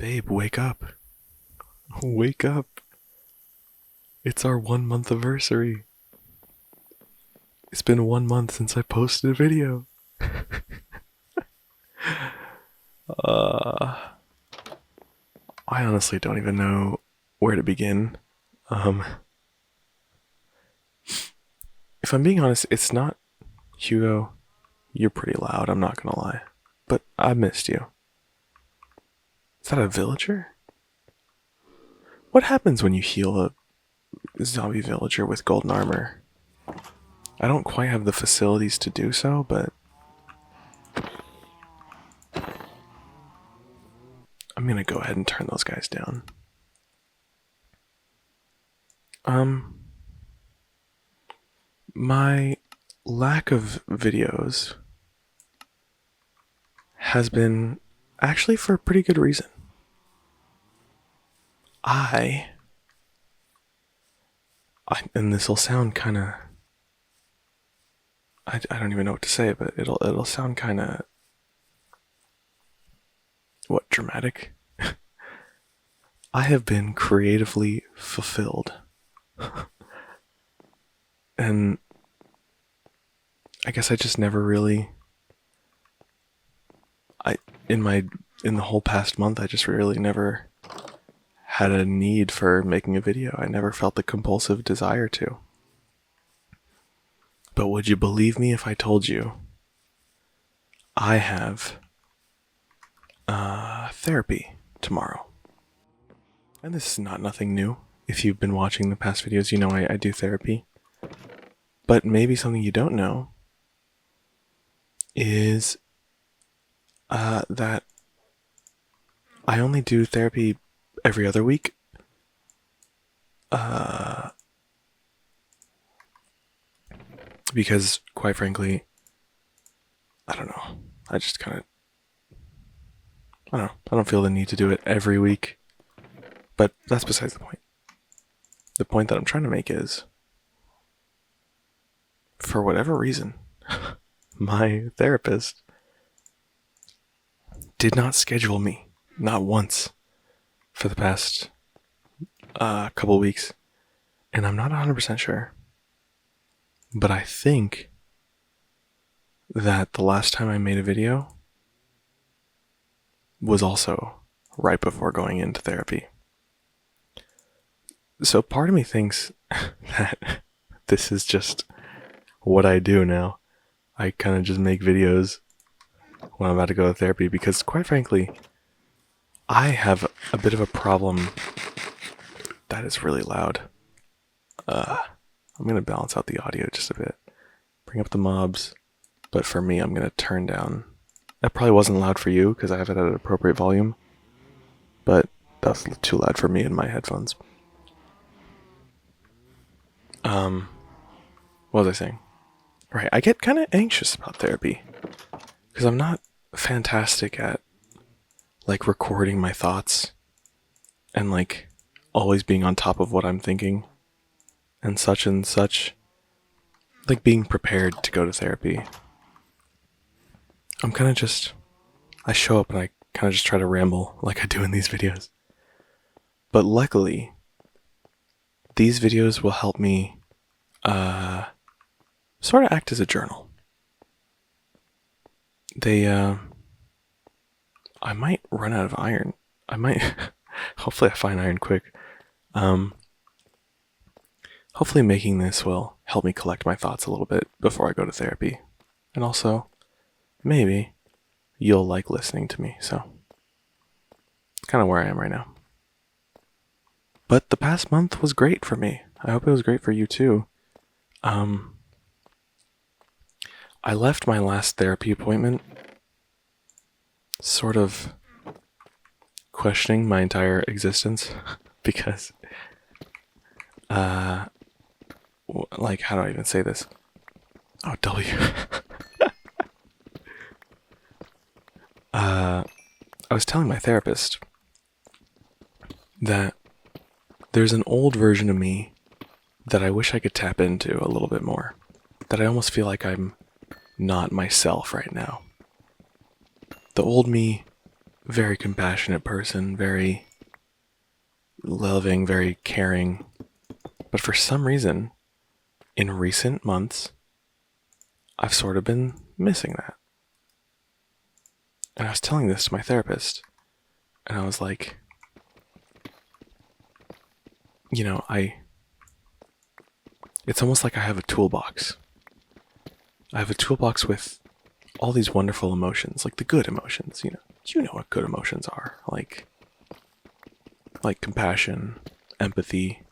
Babe, wake up. Wake up. It's our 1 month anniversary. It's been 1 month since I posted a video. Uh, I honestly don't even know where to begin. Um, if I'm being honest, it's not Hugo. You're pretty loud, I'm not gonna lie. But I missed you. Is that a villager? What happens when you heal a zombie villager with golden armor? I don't quite have the facilities to do so, but I'm gonna go ahead and turn those guys down. My lack of videos has been actually for a pretty good reason. I and this will sound kind of I don't even know what to say, but it'll sound kind of dramatic. I have been creatively fulfilled. And I guess I just never really I in the whole past month I just really never had a need for making a video. I never felt the compulsive desire to. But would you believe me if I told you I have therapy tomorrow? And this is not nothing new. If you've been watching the past videos, you know I do therapy. But maybe something you don't know is that I only do therapy every other week. Because, quite frankly, I don't know. I just kind of, I don't know. I don't feel the need to do it every week. But that's besides the point. The point that I'm trying to make is, for whatever reason, my therapist did not schedule me, not once, for the past couple weeks. And I'm not 100% sure. But I think that the last time I made a video was also right before going into therapy. So part of me thinks that this is just what I do now. I kind of just make videos when I'm about to go to therapy because, quite frankly, I have a bit of a problem that is really loud. I'm going to balance out the audio just a bit. Bring up the mobs. But for me, I'm going to turn down. That probably wasn't loud for you because I have it at an appropriate volume. But that was too loud for me in my headphones. What was I saying? Right, I get kind of anxious about therapy. Because I'm not fantastic at, like, recording my thoughts. And, like, always being on top of what I'm thinking. And such. Like, being prepared to go to therapy. I'm kind of just, I show up and I kind of just try to ramble like I do in these videos. But luckily, these videos will help me sort of act as a journal. They, I might run out of iron. I might, hopefully I find iron quick. Hopefully making this will help me collect my thoughts a little bit before I go to therapy. And also, maybe you'll like listening to me, so it's kind of where I am right now. But the past month was great for me. I hope it was great for you too. I left my last therapy appointment sort of questioning my entire existence because, like, how do I even say this? Oh, W. I was telling my therapist that there's an old version of me that I wish I could tap into a little bit more. That I almost feel like I'm not myself right now. The old me very compassionate person, very loving, very caring. But for some reason, in recent months, I've sort of been missing that. And I was telling this to my therapist, and I was like, you know, it's almost like I have a toolbox. I have a toolbox with all these wonderful emotions, like the good emotions, You know what good emotions are. Like compassion, empathy,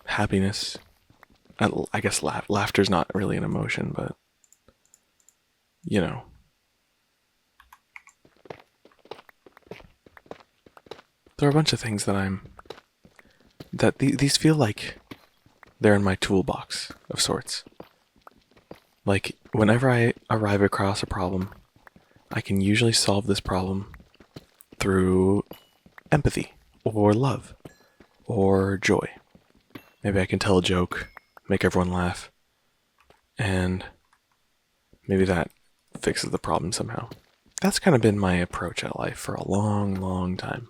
happiness. I guess laughter's not really an emotion, but you know. There are a bunch of things these feel like they're in my toolbox of sorts. Like, whenever I arrive across a problem, I can usually solve this problem through empathy, or love, or joy. Maybe I can tell a joke, make everyone laugh, and maybe that fixes the problem somehow. That's kind of been my approach at life for a long, long time.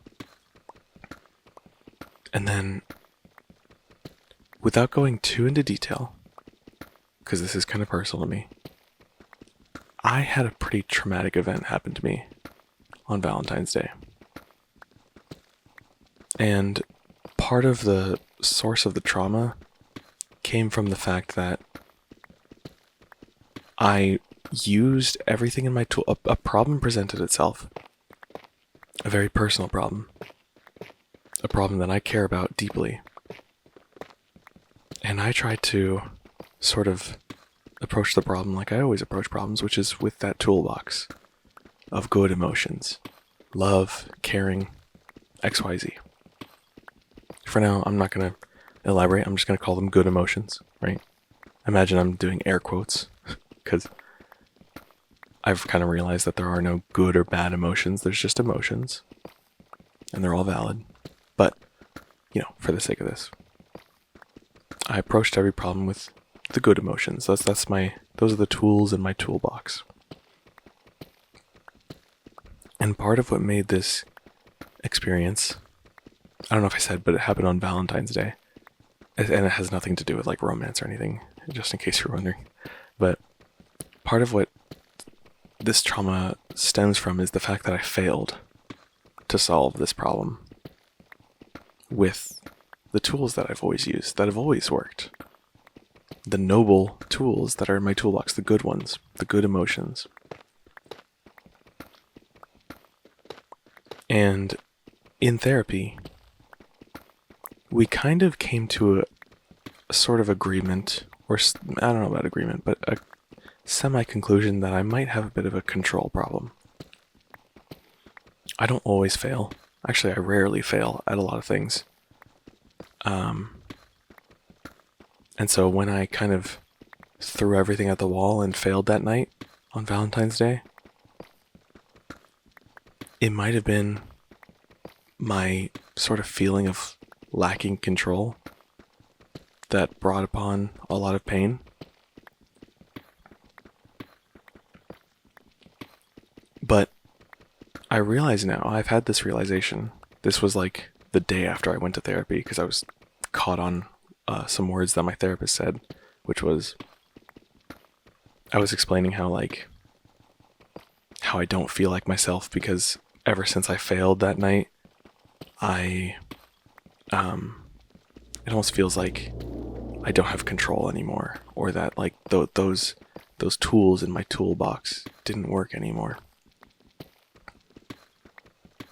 And then, without going too into detail, because this is kind of personal to me, I had a pretty traumatic event happen to me on Valentine's Day. And part of the source of the trauma came from the fact that I used everything in my tool. A problem presented itself. A very personal problem. A problem that I care about deeply. And I tried to sort of approach the problem like I always approach problems, which is with that toolbox of good emotions. Love, caring, XYZ. For now, I'm not going to elaborate. I'm just going to call them good emotions, right? Imagine I'm doing air quotes, because I've kind of realized that there are no good or bad emotions. There's just emotions, and they're all valid. But, for the sake of this, I approached every problem with the good emotions. Those are the tools in my toolbox. And part of what made this experience, I don't know if I said, but it happened on Valentine's Day. And it has nothing to do with like romance or anything, just in case you're wondering. But part of what this trauma stems from is the fact that I failed to solve this problem with the tools that I've always used, that have always worked. The noble tools that are in my toolbox, the good ones, the good emotions. And in therapy, we kind of came to a sort of agreement, or I don't know about agreement, but a semi-conclusion that I might have a bit of a control problem. I don't always fail. Actually, I rarely fail at a lot of things. And so when I kind of threw everything at the wall and failed that night on Valentine's Day, it might have been my sort of feeling of lacking control that brought upon a lot of pain. But I realize now, I've had this realization. This was like the day after I went to therapy, because I was caught on some words that my therapist said, which was, I was explaining how I don't feel like myself because ever since I failed that night, it almost feels like I don't have control anymore, or that like those tools in my toolbox didn't work anymore.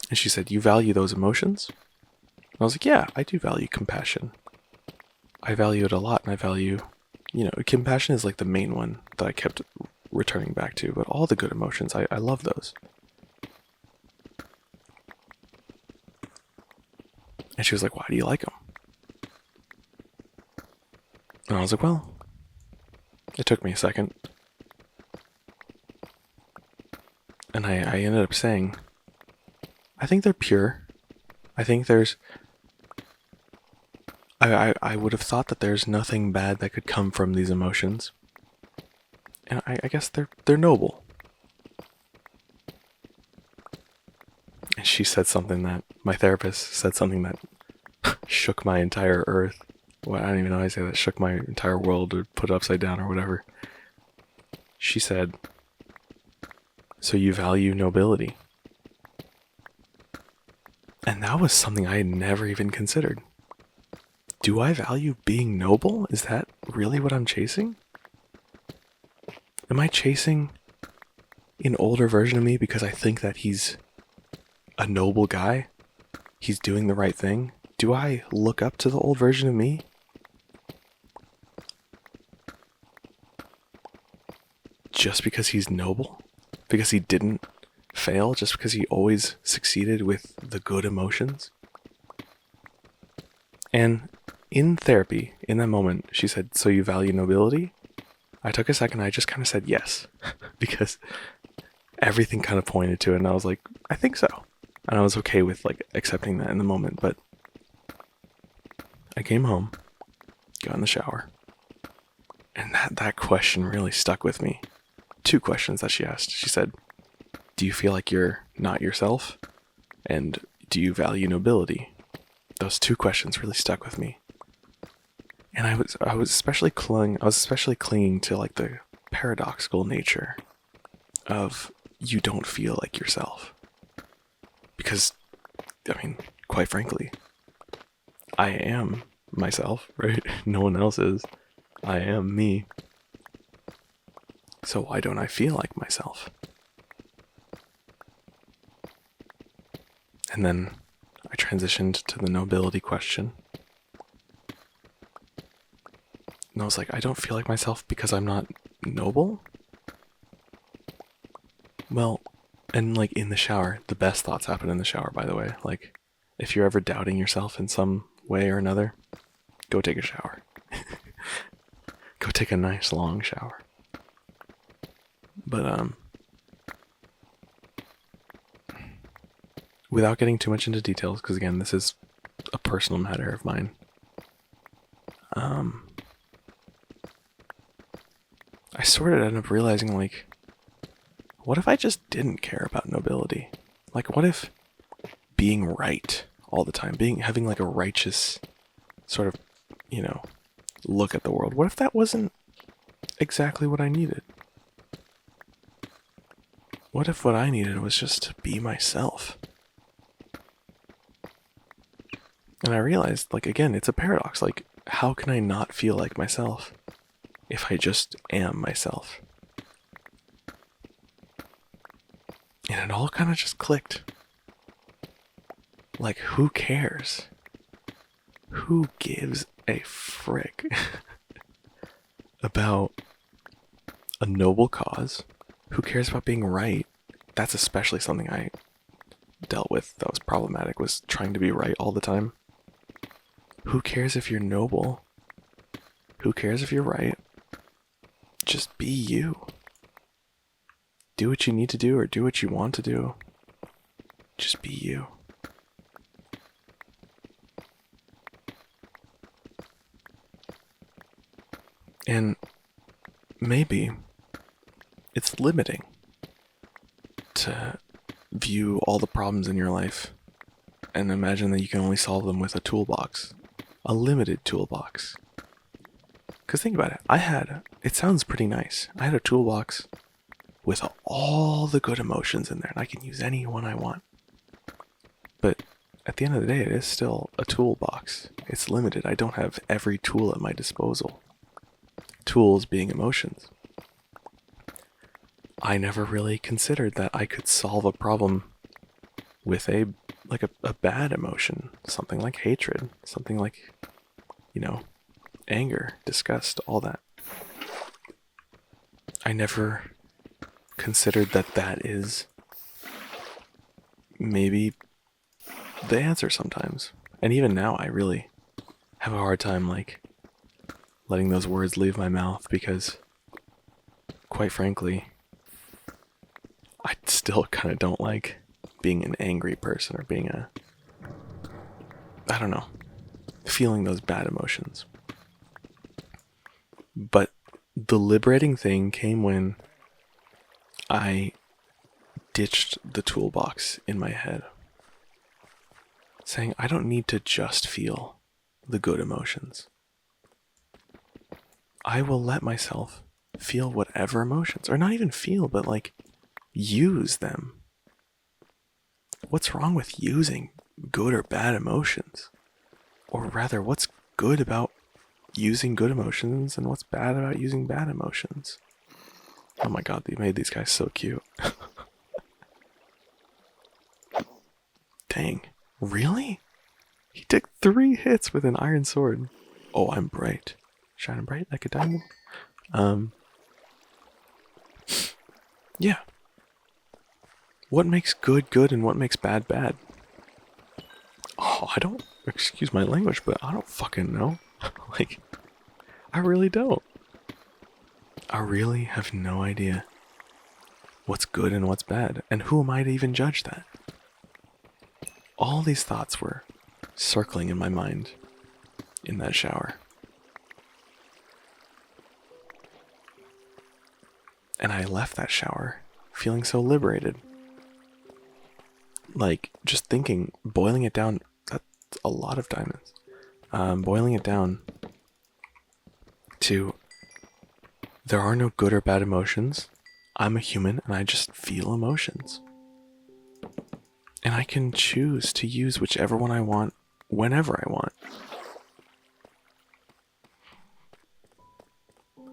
And she said, "You value those emotions?" And I was like, "Yeah, I do value compassion. I value it a lot, and I value, compassion is like the main one that I kept returning back to, but all the good emotions, I love those." And she was like, "Why do you like them?" And I was like, well, it took me a second. And I ended up saying, I think they're pure. I think I would have thought that there's nothing bad that could come from these emotions. And I guess they're noble. she said something that my therapist said something that shook my entire earth. Well, I don't even know how I say that. Shook my entire world or put it upside down or whatever. She said, "So you value nobility?" And that was something I had never even considered. Do I value being noble? Is that really what I'm chasing? Am I chasing an older version of me because I think that he's a noble guy? He's doing the right thing? Do I look up to the old version of me? Just because he's noble? Because he didn't fail? Just because he always succeeded with the good emotions? And in therapy, in that moment, she said, "So you value nobility?" I took a second, I just kind of said yes. Because everything kind of pointed to it, and I was like, I think so. And I was okay with like accepting that in the moment, but I came home, got in the shower, and that question really stuck with me. Two questions that she asked. She said, "Do you feel like you're not yourself? And do you value nobility?" Those two questions really stuck with me. And I was especially clinging to like the paradoxical nature of you don't feel like yourself. Because I mean, quite frankly, I am myself, right? No one else is. I am me. So why don't I feel like myself? And then I transitioned to the nobility question. And I was like, I don't feel like myself because I'm not noble? Well, and like in the shower, the best thoughts happen in the shower, by the way. Like, if you're ever doubting yourself in some way or another, go take a shower. Go take a nice long shower. But, without getting too much into details, because again, this is a personal matter of mine, I sort of ended up realizing, like, what if I just didn't care about nobility? Like, what if being right all the time, having like a righteous sort of, you know, look at the world, what if that wasn't exactly what I needed? What if what I needed was just to be myself? And I realized, like, again, it's a paradox. Like, how can I not feel like myself if I just am myself? And it all kind of just clicked. Like, who cares? Who gives a frick about a noble cause? Who cares about being right? That's especially something I dealt with that was problematic, was trying to be right all the time. Who cares if you're noble? Who cares if you're right? Just be you. Do what you need to do or do what you want to do. Just be you. And maybe it's limiting to view all the problems in your life and imagine that you can only solve them with a toolbox, a limited toolbox. Because think about it, it sounds pretty nice. I had a toolbox with all the good emotions in there, and I can use any one I want. But at the end of the day, it is still a toolbox. It's limited. I don't have every tool at my disposal. Tools being emotions. I never really considered that I could solve a problem with a bad emotion, something like hatred, something like, anger, disgust, all that. I never considered that is maybe the answer sometimes. And even now I really have a hard time like letting those words leave my mouth because quite frankly, I still kind of don't like being an angry person or being I don't know, feeling those bad emotions. But the liberating thing came when I ditched the toolbox in my head saying I don't need to just feel the good emotions. I will let myself feel whatever emotions, or not even feel, but like use them. What's wrong with using good or bad emotions? Or rather, what's good about using good emotions and what's bad about using bad emotions? Oh my god, they made these guys so cute. Dang. Really? He took 3 hits with an iron sword. Oh, I'm bright. Shining bright like a diamond. Yeah. What makes good good and what makes bad bad? Oh, I don't, excuse my language, but I don't fucking know. Like, I really don't. I really have no idea what's good and what's bad, and who am I to even judge that? All these thoughts were circling in my mind in that shower. And I left that shower feeling so liberated. Like, just thinking, boiling it down, that's a lot of diamonds. Boiling it down to there are no good or bad emotions. I'm a human and I just feel emotions. And I can choose to use whichever one I want whenever I want.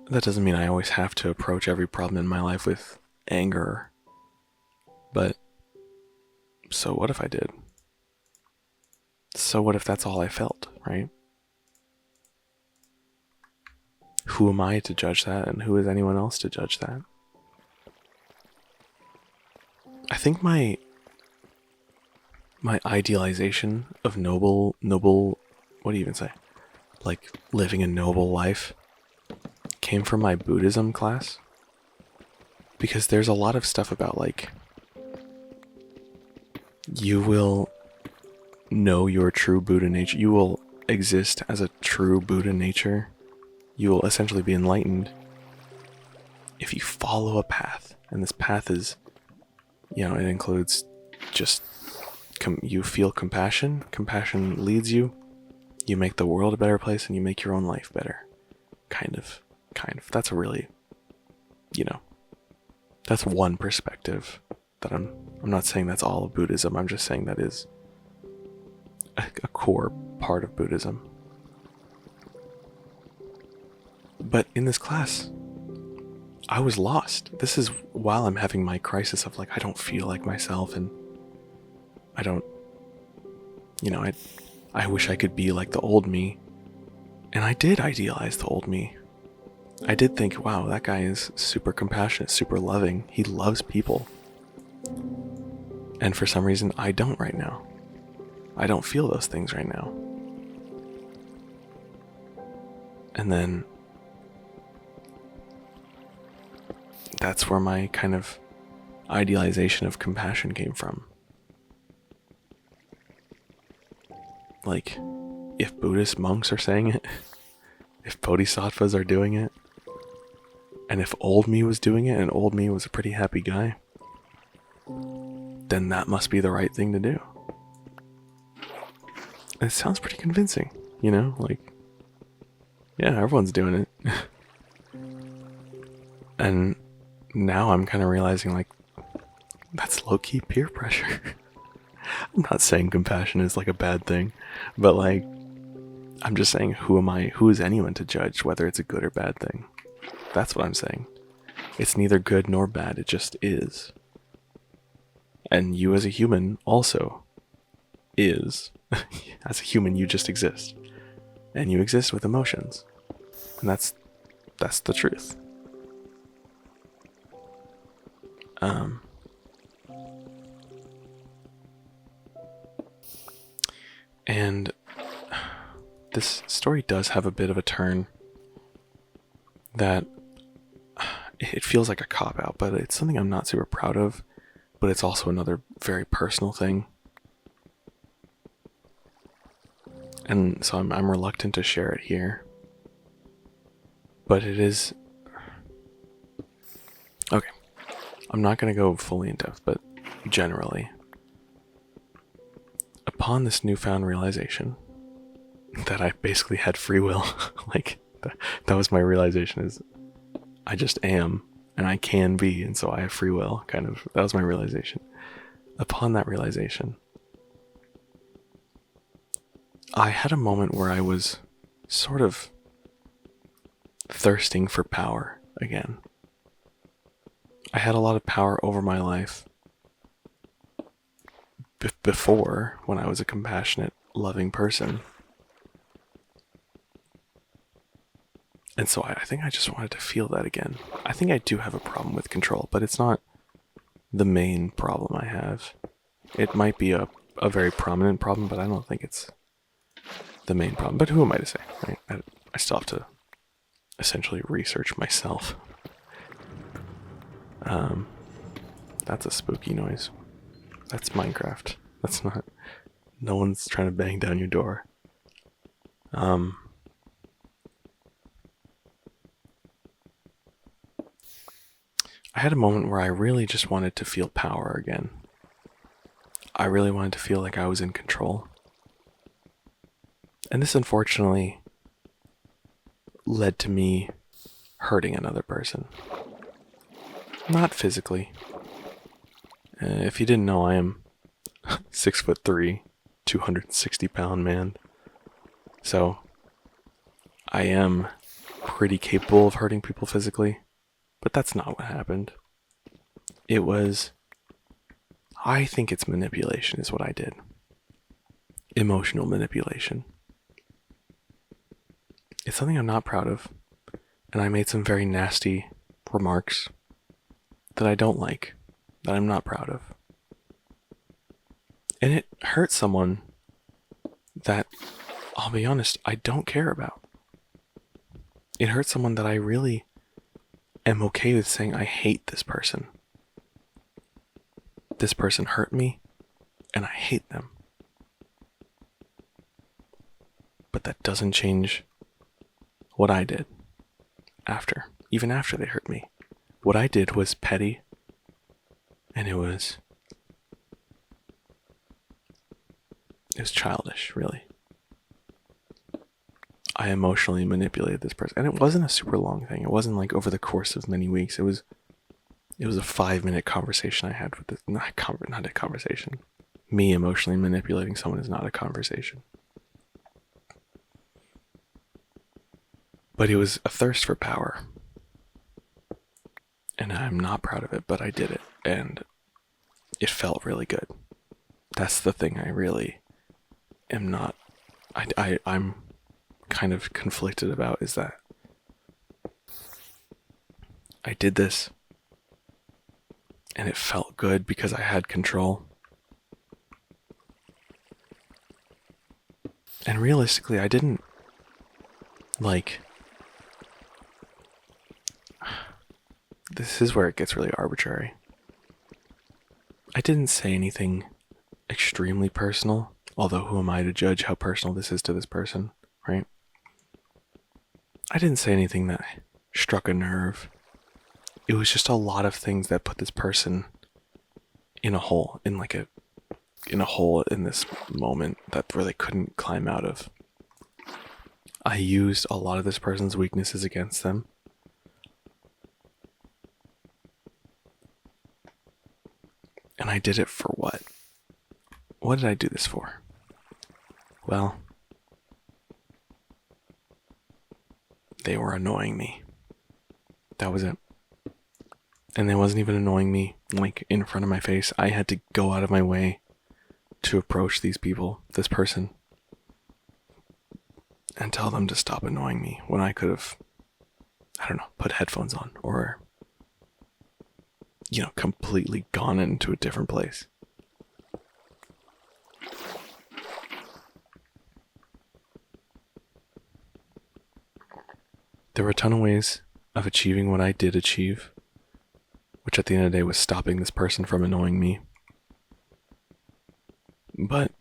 That doesn't mean I always have to approach every problem in my life with anger. But so what if I did? So what if that's all I felt, right? Who am I to judge that, and who is anyone else to judge that? I think my idealization of noble, what do you even say? Like living a noble life came from my Buddhism class. Because there's a lot of stuff about like, you will know your true Buddha nature. You will exist as a true Buddha nature. You will essentially be enlightened if you follow a path. And this path is, it includes just, you feel compassion. Compassion leads you. You make the world a better place and you make your own life better. Kind of. That's a really, that's one perspective that I'm not saying that's all of Buddhism. I'm just saying that is a core part of Buddhism. But in this class, I was lost. This is while I'm having my crisis of like, I don't feel like myself and I don't, I wish I could be like the old me. And I did idealize the old me. I did think, wow, that guy is super compassionate, super loving. He loves people. And for some reason, I don't right now. I don't feel those things right now. And then that's where my kind of idealization of compassion came from. Like, if Buddhist monks are saying it, if bodhisattvas are doing it, and if old me was doing it, and old me was a pretty happy guy, then that must be the right thing to do. And it sounds pretty convincing, like, yeah, everyone's doing it. And now I'm kind of realizing, like, that's low-key peer pressure. I'm not saying compassion is like a bad thing, but like, I'm just saying, who is anyone to judge whether it's a good or bad thing? That's what I'm saying. It's neither good nor bad, it just is. And you as a human also is. As a human, you just exist. And you exist with emotions. And that's the truth. And this story does have a bit of a turn that it feels like a cop-out, but it's something I'm not super proud of, but it's also another very personal thing. And so I'm reluctant to share it here. But it is... Okay. I'm not going to go fully in depth, but generally, upon this newfound realization that I basically had free will, like that was my realization, is I just am and I can be, and so I have free will, kind of. That was my realization. Upon that realization, I had a moment where I was sort of thirsting for power again. I had a lot of power over my life before, when I was a compassionate, loving person. And so I think I just wanted to feel that again. I think I do have a problem with control, but it's not the main problem I have. It might be a very prominent problem, but I don't think it's the main problem. But who am I to say, right? I still have to essentially research myself. That's a spooky noise. That's Minecraft. That's not... No one's trying to bang down your door. I had a moment where I really just wanted to feel power again. I really wanted to feel like I was in control. And this unfortunately led to me hurting another person. Not physically. If you didn't know, I am 6'3", 260-pound man. So I am pretty capable of hurting people physically, but that's not what happened. It was, I think it's manipulation is what I did. Emotional manipulation. It's something I'm not proud of, and I made some very nasty remarks that I don't like, that I'm not proud of. And it hurt someone that, I'll be honest, I don't care about. It hurt someone that I really am okay with saying I hate this person. This person hurt me, and I hate them. But that doesn't change what I did after, even after they hurt me. What I did was petty, and it was childish, really. I emotionally manipulated this person, and it wasn't a super long thing. It wasn't like over the course of many weeks. It was a 5-minute conversation I had with this. Not a conversation. Me emotionally manipulating someone is not a conversation. But it was a thirst for power. And I'm not proud of it, but I did it. And it felt really good. That's the thing I really am not... I'm kind of conflicted about, is that I did this and it felt good because I had control. And realistically, I didn't, like... This is where it gets really arbitrary. I didn't say anything extremely personal, although who am I to judge how personal this is to this person, right? I didn't say anything that struck a nerve. It was just a lot of things that put this person in a hole, in a hole in this moment that where they couldn't climb out of. I used a lot of this person's weaknesses against them. And I did it for what? What did I do this for? Well, they were annoying me. That was it. And they wasn't even annoying me, like, in front of my face. I had to go out of my way to approach these people, this person, and tell them to stop annoying me when I could have, I don't know, put headphones on or, completely gone into a different place. There were a ton of ways of achieving what I did achieve, which at the end of the day was stopping this person from annoying me. But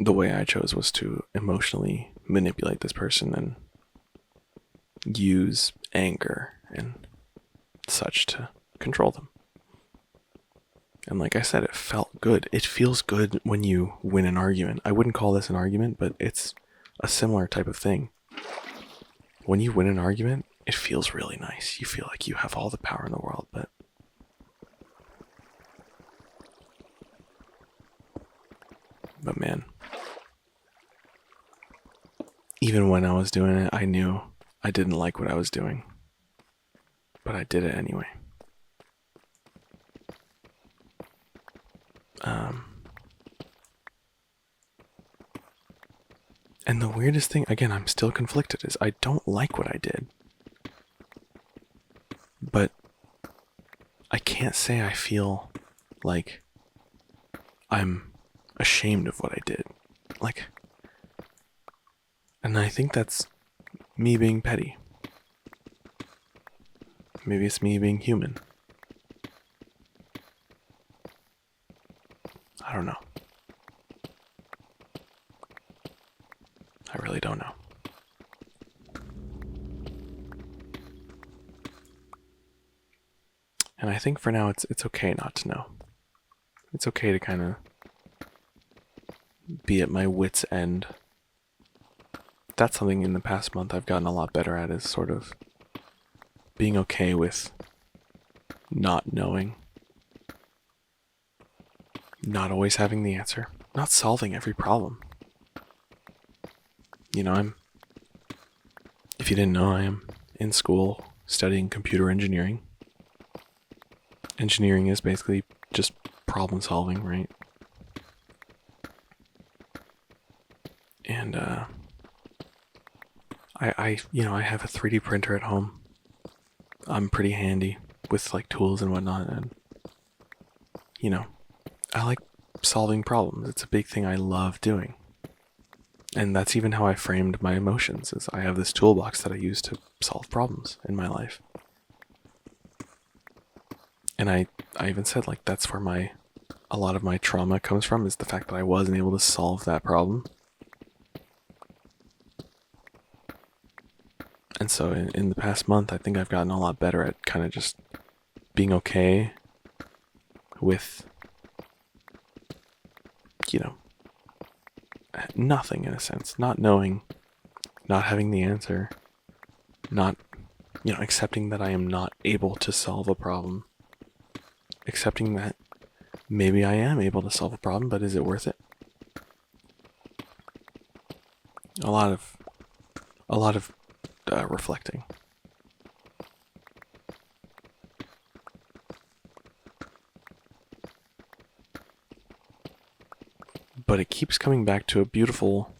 the way I chose was to emotionally manipulate this person and use anger and such to control them. And like I said, it felt good. It feels good when you win an argument. I wouldn't call this an argument, but it's a similar type of thing. When you win an argument, it feels really nice. You feel like you have all the power in the world, but man, even when I was doing it, I knew I didn't like what I was doing. But I did it anyway. And the weirdest thing, again, I'm still conflicted, is I don't like what I did. But I can't say I feel like I'm ashamed of what I did. Like, and I think that's me being petty. Maybe it's me being human. I don't know. I really don't know. And I think for now it's okay not to know. It's okay to kind of be at my wit's end. That's something in the past month I've gotten a lot better at, is sort of being okay with not knowing. Not always having the answer. Not solving every problem. You know, if you didn't know, I am in school studying computer engineering. Engineering is basically just problem solving, right? And I have a 3D printer at home. I'm pretty handy with like tools and whatnot, and I like solving problems. It's a big thing I love doing. And that's even how I framed my emotions, is I have this toolbox that I use to solve problems in my life. And I even said, like, that's where a lot of my trauma comes from, is the fact that I wasn't able to solve that problem. And so in the past month, I think I've gotten a lot better at kind of just being okay with, nothing in a sense. Not knowing, not having the answer, not, accepting that I am not able to solve a problem. Accepting that maybe I am able to solve a problem, but is it worth it? A lot of reflecting. But it keeps coming back to a beautiful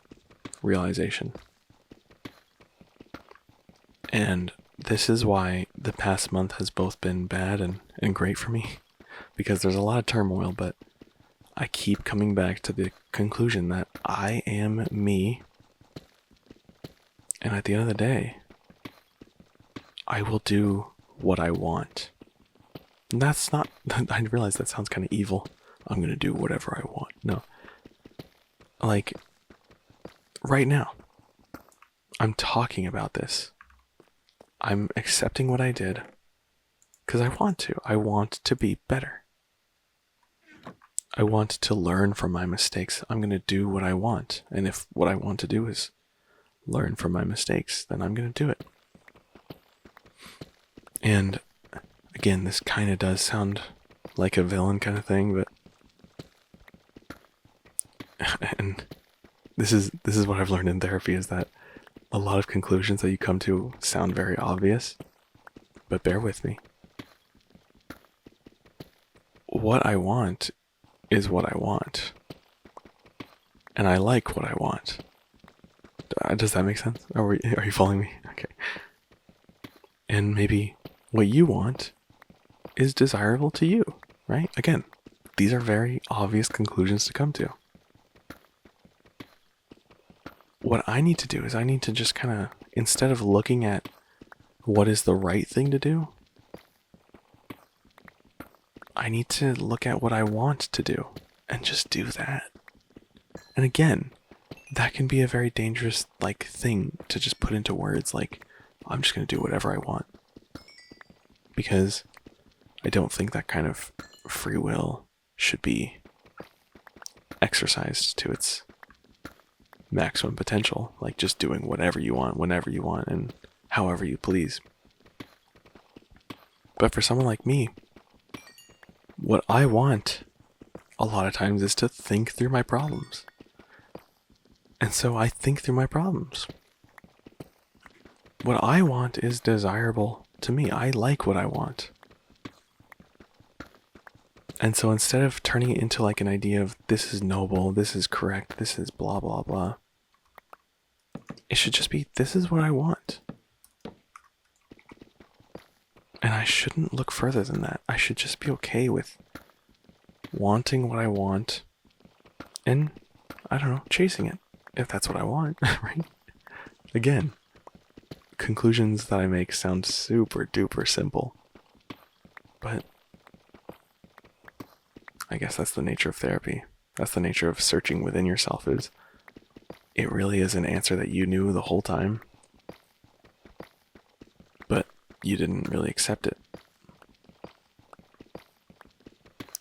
realization. And this is why the past month has both been bad and great for me. Because there's a lot of turmoil, but I keep coming back to the conclusion that I am me. And at the end of the day, I will do what I want. And that's not, I realize that sounds kind of evil. I'm going to do whatever I want. No. Like, right now, I'm talking about this. I'm accepting what I did because I want to. I want to be better. I want to learn from my mistakes. I'm going to do what I want. And if what I want to do is learn from my mistakes, then I'm going to do it. And again, this kind of does sound like a villain kind of thing, but and this is what I've learned in therapy, is that a lot of conclusions that you come to sound very obvious, but bear with me. What I want is what I want. And I like what I want. Does that make sense? Are you following me? Okay. And maybe what you want is desirable to you, right? Again, these are very obvious conclusions to come to. What I need to do is I need to just kind of, instead of looking at what is the right thing to do, I need to look at what I want to do and just do that. And again, that can be a very dangerous thing to just put into words, like, I'm just going to do whatever I want. Because I don't think that kind of free will should be exercised to its maximum potential, like just doing whatever you want, whenever you want, and however you please. But for someone like me, what I want a lot of times is to think through my problems. And so I think through my problems. What I want is desirable to me. I like what I want. And so instead of turning it into like an idea of this is noble, this is correct, this is blah blah blah, it should just be this is what I want. And I shouldn't look further than that. I should just be okay with wanting what I want and, I don't know, chasing it if that's what I want, right? Again, conclusions that I make sound super duper simple, but I guess that's the nature of therapy. That's the nature of searching within yourself, is it really is an answer that you knew the whole time, but you didn't really accept it.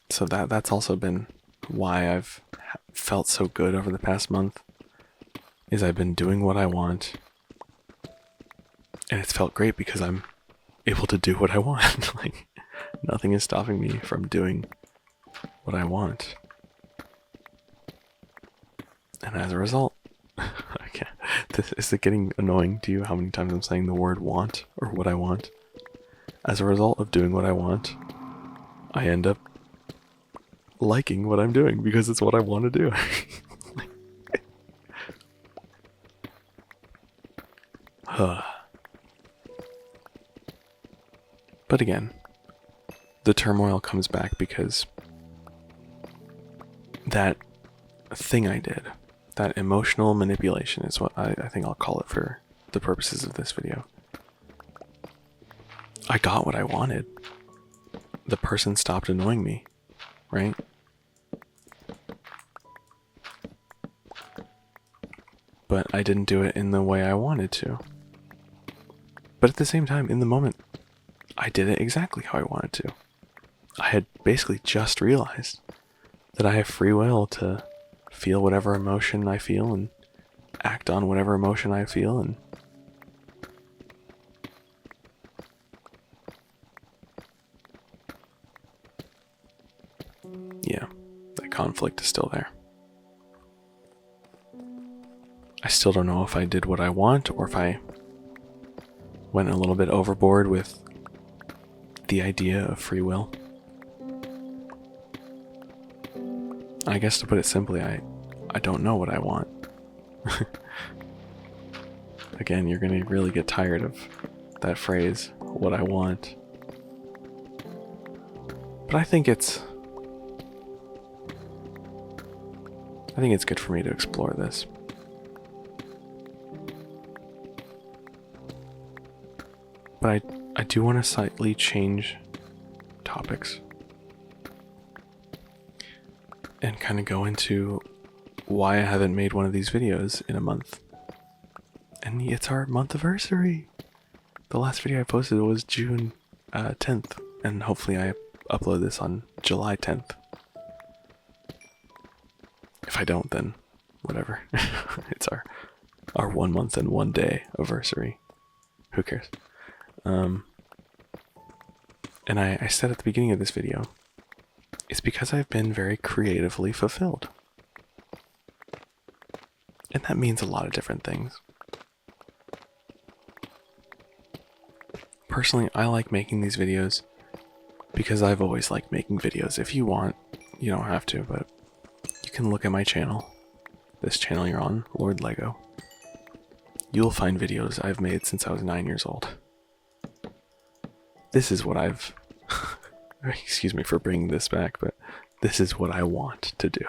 So that's also been why I've felt so good over the past month, is I've been doing what I want, and it's felt great because I'm able to do what I want. Like, nothing is stopping me from doing what I want. And as a result, is it getting annoying to you how many times I'm saying the word want or what I want? As a result of doing what I want, I end up liking what I'm doing because it's what I want to do. But again, the turmoil comes back because that thing I did, that emotional manipulation is what I think I'll call it for the purposes of this video. I got what I wanted. The person stopped annoying me, right? But I didn't do it in the way I wanted to. But at the same time, in the moment, I did it exactly how I wanted to. I had basically just realized that I have free will to feel whatever emotion I feel and act on whatever emotion I feel, and yeah, that conflict is still there. I still don't know if I did what I want or if I went a little bit overboard with the idea of free will. I guess to put it simply, I don't know what I want. Again, you're gonna really get tired of that phrase, what I want. But I think it's good for me to explore this. But I do want to slightly change topics and kind of go into why I haven't made one of these videos in a month. And it's our month anniversary. The last video I posted was June 10th, and hopefully I upload this on July 10th. If I don't, then whatever. It's our 1 month and 1 day anniversary. Who cares? And I said at the beginning of this video, it's because I've been very creatively fulfilled. And that means a lot of different things. Personally, I like making these videos because I've always liked making videos. If you want, you don't have to, but you can look at my channel, this channel you're on, Lord Lego. You'll find videos I've made since I was 9 years old. This is what I've, excuse me for bringing this back, but this is what I want to do.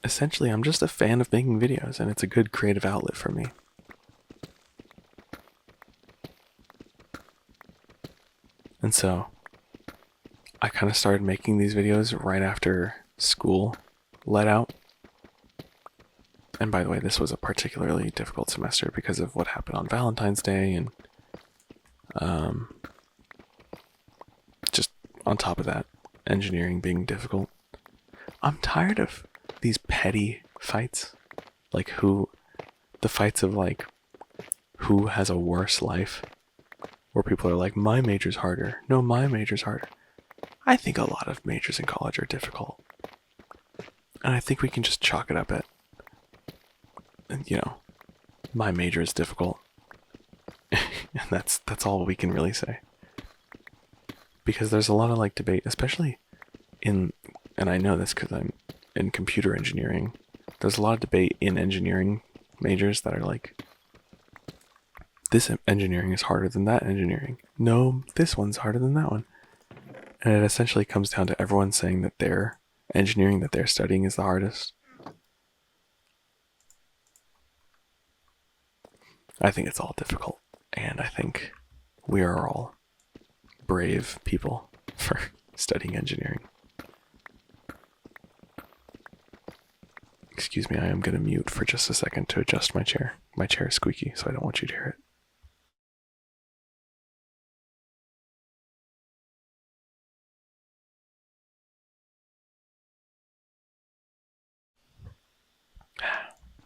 Essentially, I'm just a fan of making videos, and it's a good creative outlet for me. And so, I kind of started making these videos right after school let out. And by the way, this was a particularly difficult semester because of what happened on Valentine's Day, and on top of that, engineering being difficult. I'm tired of these petty fights. Like the fights of like, who has a worse life? Where people are like, my major's harder. No, my major's harder. I think a lot of majors in college are difficult. And I think we can just chalk it up at, my major is difficult. And that's all we can really say. Because there's a lot of like debate, especially and I know this because I'm in computer engineering. There's a lot of debate in engineering majors that are like, this engineering is harder than that engineering. No, this one's harder than that one. And it essentially comes down to everyone saying that their engineering that they're studying is the hardest. I think it's all difficult. And I think we are all brave people for studying engineering. Excuse me, I am going to mute for just a second to adjust my chair. My chair is squeaky, so I don't want you to hear it.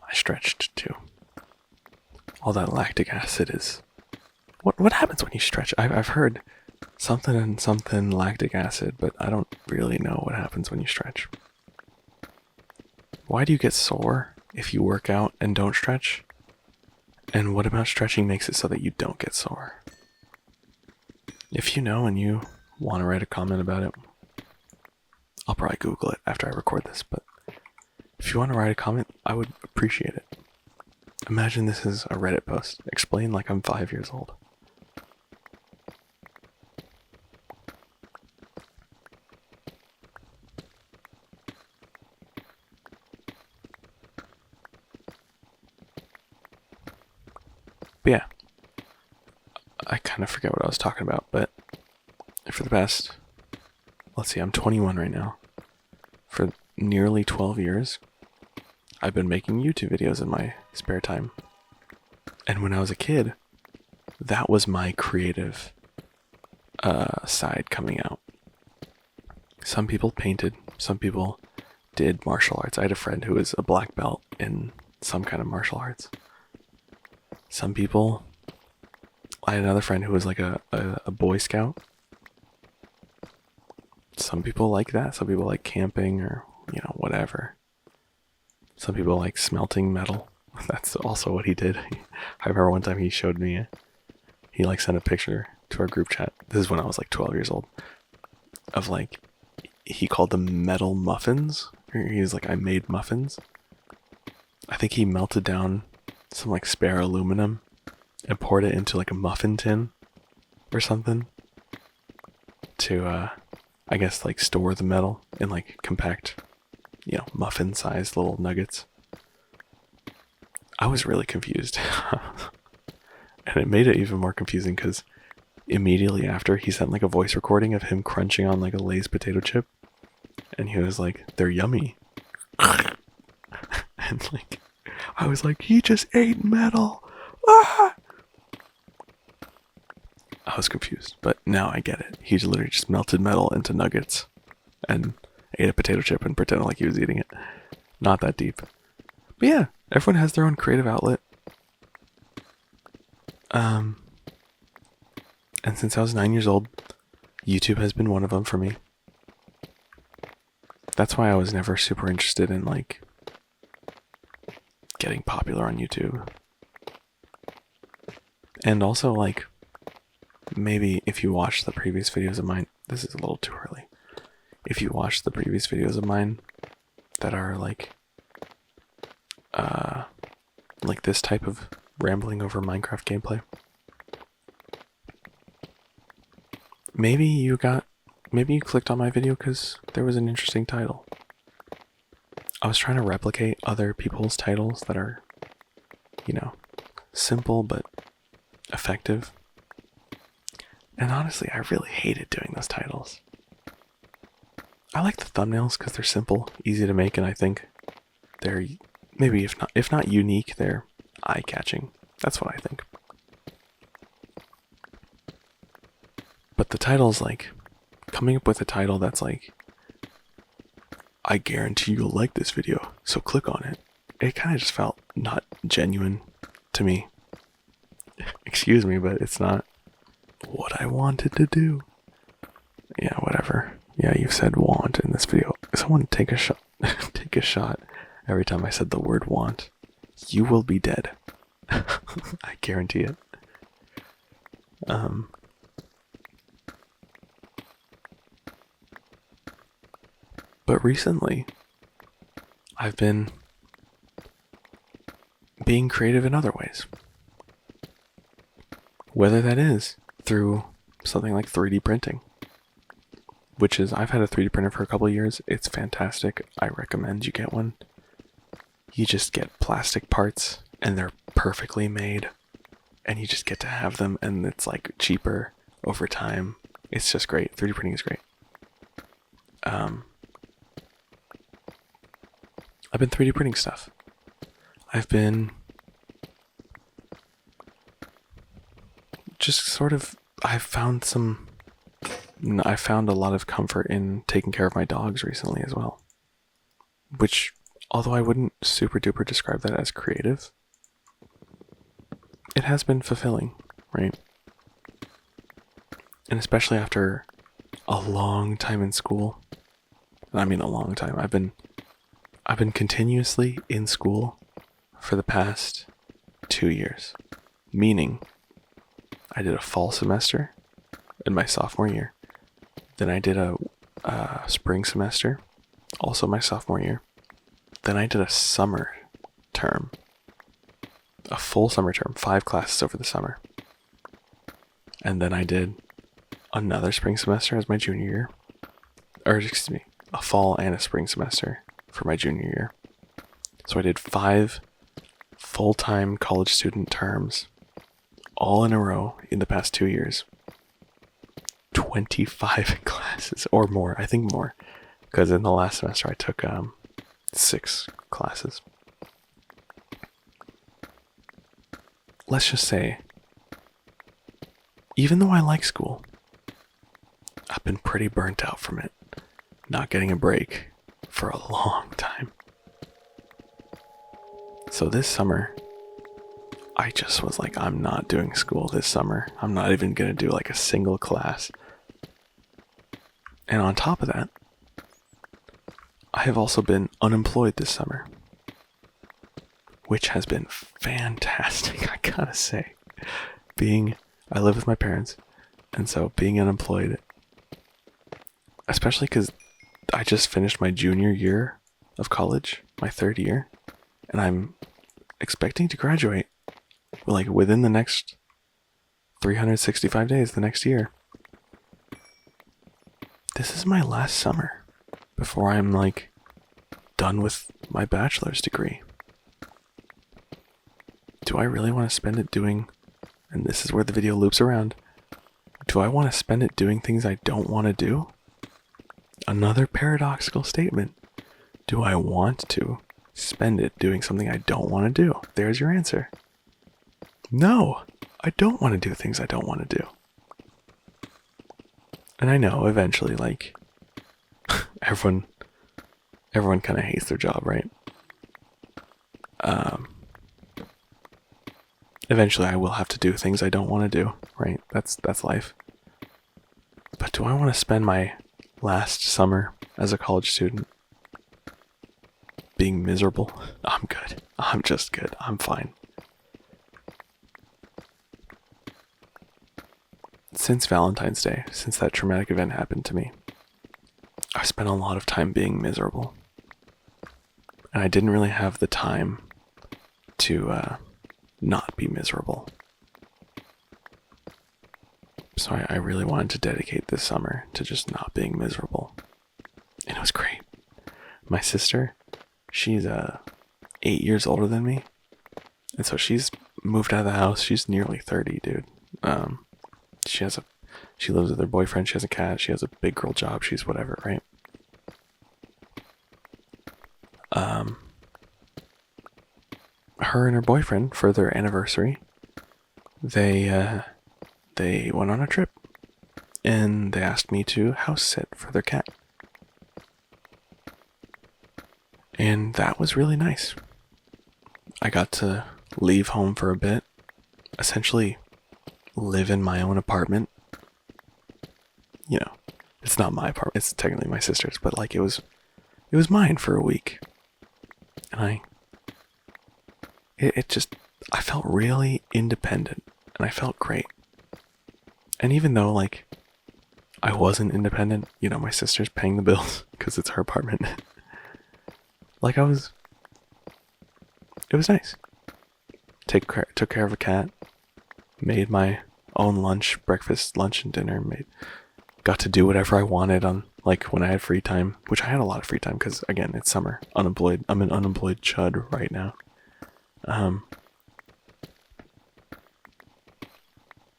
I stretched too. All that lactic acid is... What happens when you stretch? I've heard something and something lactic acid, but I don't really know what happens when you stretch. Why do you get sore if you work out and don't stretch? And what about stretching makes it so that you don't get sore? If you know and you want to write a comment about it, I'll probably Google it after I record this, but if you want to write a comment, I would appreciate it. Imagine this is a Reddit post. Explain like I'm 5 years old. But yeah, I kind of forget what I was talking about, but for the past, let's see, I'm 21 right now. For nearly 12 years, I've been making YouTube videos in my spare time. And when I was a kid, that was my creative side coming out. Some people painted, some people did martial arts. I had a friend who was a black belt in some kind of martial arts. Some people, I had another friend who was like a Boy Scout. Some people like that. Some people like camping or, whatever. Some people like smelting metal. That's also what he did. I remember one time he showed me, he like sent a picture to our group chat. This is when I was like 12 years old. Of like, he called them metal muffins. He was like, I made muffins. I think he melted down some like spare aluminum and poured it into like a muffin tin or something to I guess like store the metal in like compact, muffin sized little nuggets. I was really confused. And it made it even more confusing because immediately after he sent like a voice recording of him crunching on like a Lay's potato chip, and he was like, they're yummy. And like, I was like, he just ate metal. Ah! I was confused, but now I get it. He literally just melted metal into nuggets and ate a potato chip and pretended like he was eating it. Not that deep. But yeah, everyone has their own creative outlet. And since I was 9 years old, YouTube has been one of them for me. That's why I was never super interested in like getting popular on YouTube. And also like, maybe if you watch the previous videos of mine, this is a little too early. If you watch the previous videos of mine that are like this type of rambling over Minecraft gameplay, maybe you clicked on my video because there was an interesting title. I was trying to replicate other people's titles that are, simple but effective. And honestly, I really hated doing those titles. I like the thumbnails because they're simple, easy to make, and I think they're maybe if not unique, they're eye-catching. That's what I think. But the titles like coming up with a title that's like, I guarantee you'll like this video, so click on it. It kind of just felt not genuine to me. Excuse me, but it's not what I wanted to do. Yeah, whatever. Yeah, you said want in this video. Someone take a shot. Take a shot every time I said the word want. You will be dead. I guarantee it. But recently, I've been being creative in other ways. Whether that is through something like 3D printing, which is, I've had a 3D printer for a couple of years. It's fantastic. I recommend you get one. You just get plastic parts and they're perfectly made and you just get to have them, and it's like cheaper over time. It's just great. 3D printing is great. I've been 3D printing stuff. I've been just sort of, I found a lot of comfort in taking care of my dogs recently as well. Which, although I wouldn't super duper describe that as creative, it has been fulfilling, right? And especially after a long time in school. I mean a long time. I've been continuously in school for the past 2 years. Meaning, I did a fall semester in my sophomore year. Then I did a spring semester, also my sophomore year. Then I did a summer term, a full summer term, 5 classes over the summer. And then I did another spring semester as my junior year. Or excuse me, a fall and a spring semester for my junior year. So I did 5 full-time college student terms all in a row in the past 2 years. 25 classes or more. I think more, because in the last semester I took 6 classes. Let's just say, even though I like school, I've been pretty burnt out from it, not getting a break for a long time. So this summer, I just was like, I'm not doing school this summer. I'm not even gonna do like a single class. And on top of that, I have also been unemployed this summer, which has been fantastic, I gotta say. I live with my parents, and so being unemployed, especially because I just finished my junior year of college, my 3rd year, and I'm expecting to graduate like within the next 365 days, the next year. This is my last summer before I'm like done with my bachelor's degree. Do I really want to spend it doing, and this is where the video loops around, do I want to spend it doing things I don't want to do? Another paradoxical statement. Do I want to spend it doing something I don't want to do? There's your answer. No, I don't want to do things I don't want to do. And I know eventually, like, everyone kind of hates their job, right? Eventually I will have to do things I don't want to do, right? That's life. But do I want to spend my last summer as a college student being miserable? I'm good. I'm just good. I'm fine. Since Valentine's Day, since that traumatic event happened to me, I've spent a lot of time being miserable. And I didn't really have the time to not be miserable. So I really wanted to dedicate this summer to just not being miserable. And it was great. My sister, she's 8 years older than me. And so she's moved out of the house. She's nearly 30, dude. She lives with her boyfriend. She has a cat. She has a big girl job. She's whatever, right? Her and her boyfriend, for their anniversary, they went on a trip and they asked me to house sit for their cat. And that was really nice. I got to leave home for a bit, essentially live in my own apartment. You know, it's not my apartment, it's technically my sister's, but like it was mine for a week. And I felt really independent and I felt great. And even though like I wasn't independent, you know, my sister's paying the bills because it's her apartment. Like it was nice. Took care of a cat, made my own lunch, breakfast, lunch, and dinner. Got to do whatever I wanted on like when I had free time, which I had a lot of free time because again it's summer. Unemployed. I'm an unemployed chud right now.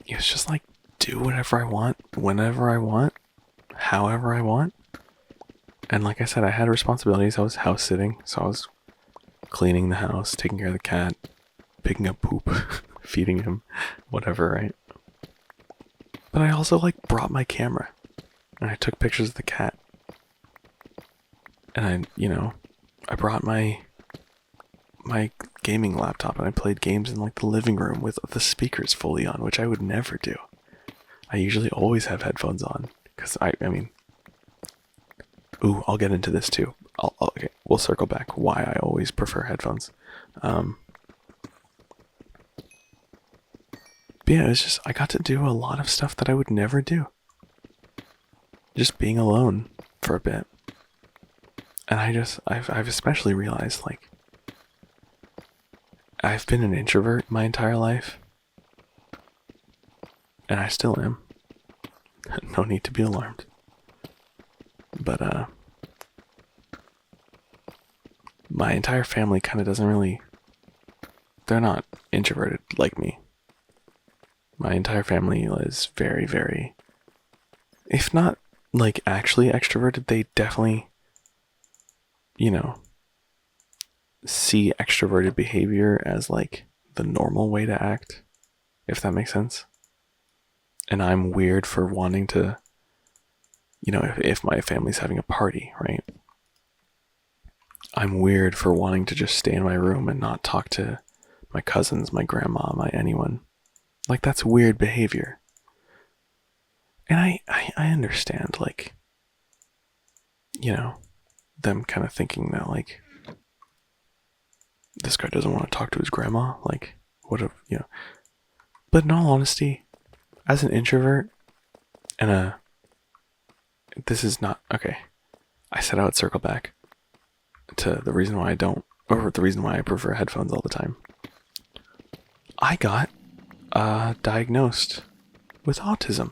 It's just like do whatever I want, whenever I want, however I want. And like I said, I had responsibilities. I was house sitting, so I was cleaning the house, taking care of the cat, picking up poop, feeding him, whatever, right? But I also like brought my camera and I took pictures of the cat. And I brought my gaming laptop and I played games in like the living room with the speakers fully on, which I would never do. I usually always have headphones on because I mean, ooh, I'll get into this too. Okay, we'll circle back why I always prefer headphones. But yeah, it was just, I got to do a lot of stuff that I would never do. Just being alone for a bit. And I've especially realized, like, I've been an introvert my entire life. And I still am. No need to be alarmed. But, my entire family kind of doesn't really, they're not introverted like me. My entire family is very, very, if not like actually extroverted, they definitely, see extroverted behavior as like the normal way to act, if that makes sense. And I'm weird for wanting to, if my family's having a party, right? I'm weird for wanting to just stay in my room and not talk to my cousins, my grandma, my anyone. Like, that's weird behavior. And I understand, like, them kind of thinking that, like, this guy doesn't want to talk to his grandma. Like, what if, But in all honesty, as an introvert, and this is not, okay, I said I would circle back to the reason why I don't, or the reason why I prefer headphones all the time. I got diagnosed with autism.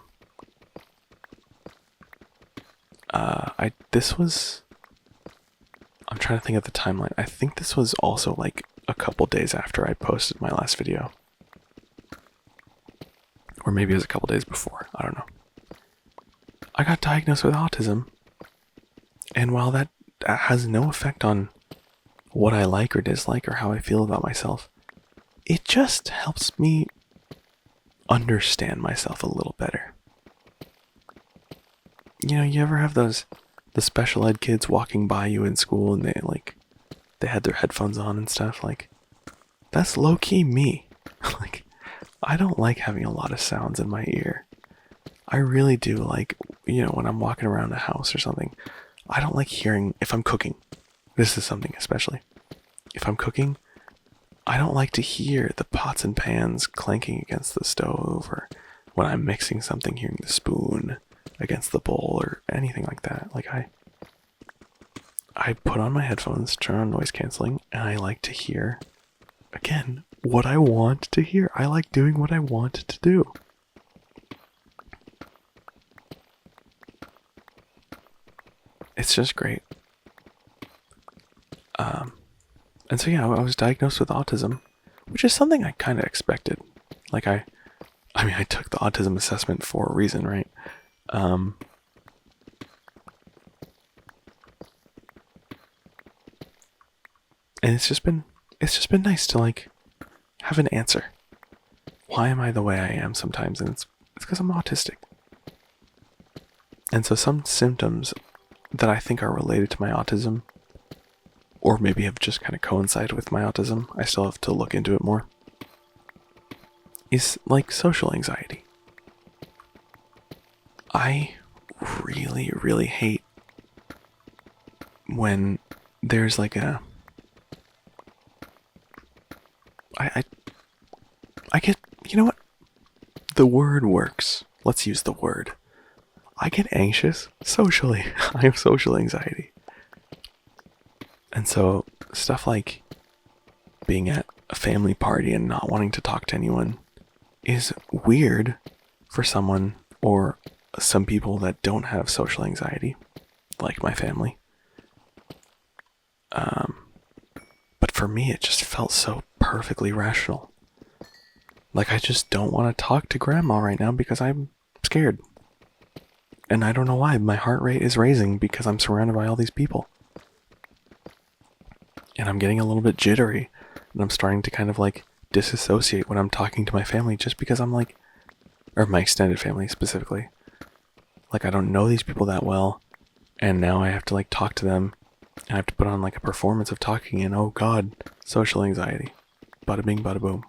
I'm trying to think of the timeline. I think this was also like a couple days after I posted my last video. Or maybe it was a couple days before. I don't know. I got diagnosed with autism. And while that has no effect on what I like or dislike or how I feel about myself, it just helps me understand myself a little better. You ever have the special ed kids walking by you in school and they had their headphones on and stuff? Like, that's low-key me. Like, I don't like having a lot of sounds in my ear. I really do, like, when I'm walking around a house or something, I don't like hearing, if I'm cooking, this is something especially, if I'm cooking, I don't like to hear the pots and pans clanking against the stove, or when I'm mixing something, hearing the spoon against the bowl or anything like that. Like, I put on my headphones, turn on noise canceling, and I like to hear, again, what I want to hear. I like doing what I want to do. It's just great. And so yeah, I was diagnosed with autism, which is something I kind of expected. Like I took the autism assessment for a reason, right? And it's just been nice to like have an answer. Why am I the way I am sometimes? And it's because I'm autistic. And so some symptoms that I think are related to my autism, or maybe have just kind of coincided with my autism, I still have to look into it more, is like social anxiety. I really, really hate when there's like a... I get, you know what? The word works. Let's use the word. I get anxious socially. I have social anxiety. And so stuff like being at a family party and not wanting to talk to anyone is weird for someone or some people that don't have social anxiety, like my family. But for me, it just felt so perfectly rational. Like, I just don't want to talk to grandma right now because I'm scared. And I don't know why. My heart rate is raising because I'm surrounded by all these people. And I'm getting a little bit jittery. And I'm starting to kind of like disassociate when I'm talking to my family just because I'm like, or my extended family specifically. Like, I don't know these people that well. And now I have to like talk to them. And I have to put on like a performance of talking. And oh God, social anxiety. Bada bing, bada boom.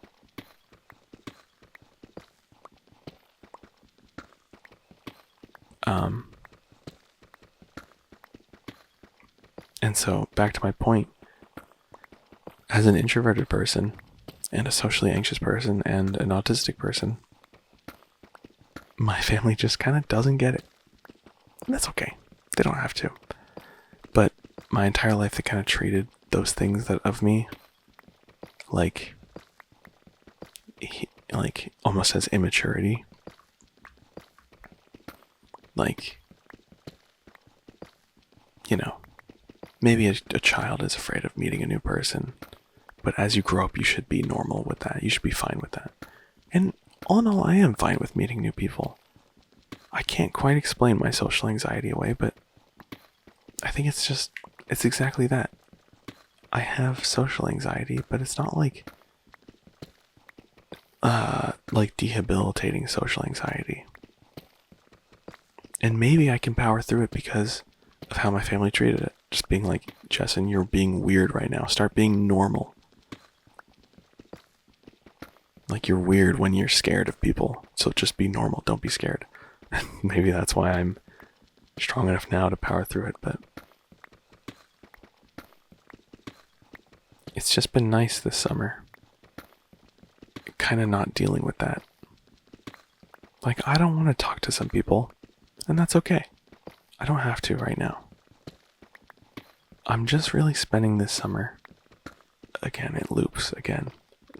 And so, back to my point, as an introverted person, and a socially anxious person, and an autistic person, my family just kind of doesn't get it. And that's okay. They don't have to. But my entire life, they kind of treated those things that of me like almost as immaturity. Like, you know, maybe a child is afraid of meeting a new person, but as you grow up, you should be normal with that. You should be fine with that. And all in all, I am fine with meeting new people. I can't quite explain my social anxiety away, but I think it's exactly that. I have social anxiety, but it's not like debilitating social anxiety. And maybe I can power through it because of how my family treated it. Just being like, Jessen, you're being weird right now. Start being normal. Like, you're weird when you're scared of people. So just be normal. Don't be scared. Maybe that's why I'm strong enough now to power through it, but it's just been nice this summer. Kind of not dealing with that. Like, I don't want to talk to some people, and that's okay. I don't have to right now. I'm just really spending this summer. Again, it loops again.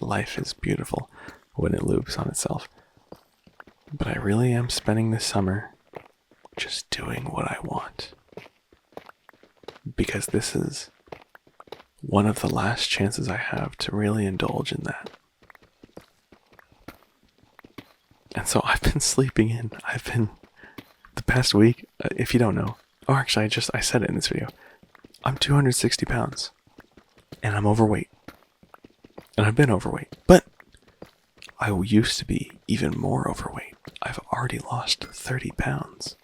Life is beautiful when it loops on itself. But I really am spending this summer just doing what I want. Because this is one of the last chances I have to really indulge in that. And so I've been sleeping in. The past week, if you don't know, or actually I said it in this video, I'm 260 pounds. And I'm overweight. And I've been overweight. But I used to be even more overweight. I've already lost 30 pounds.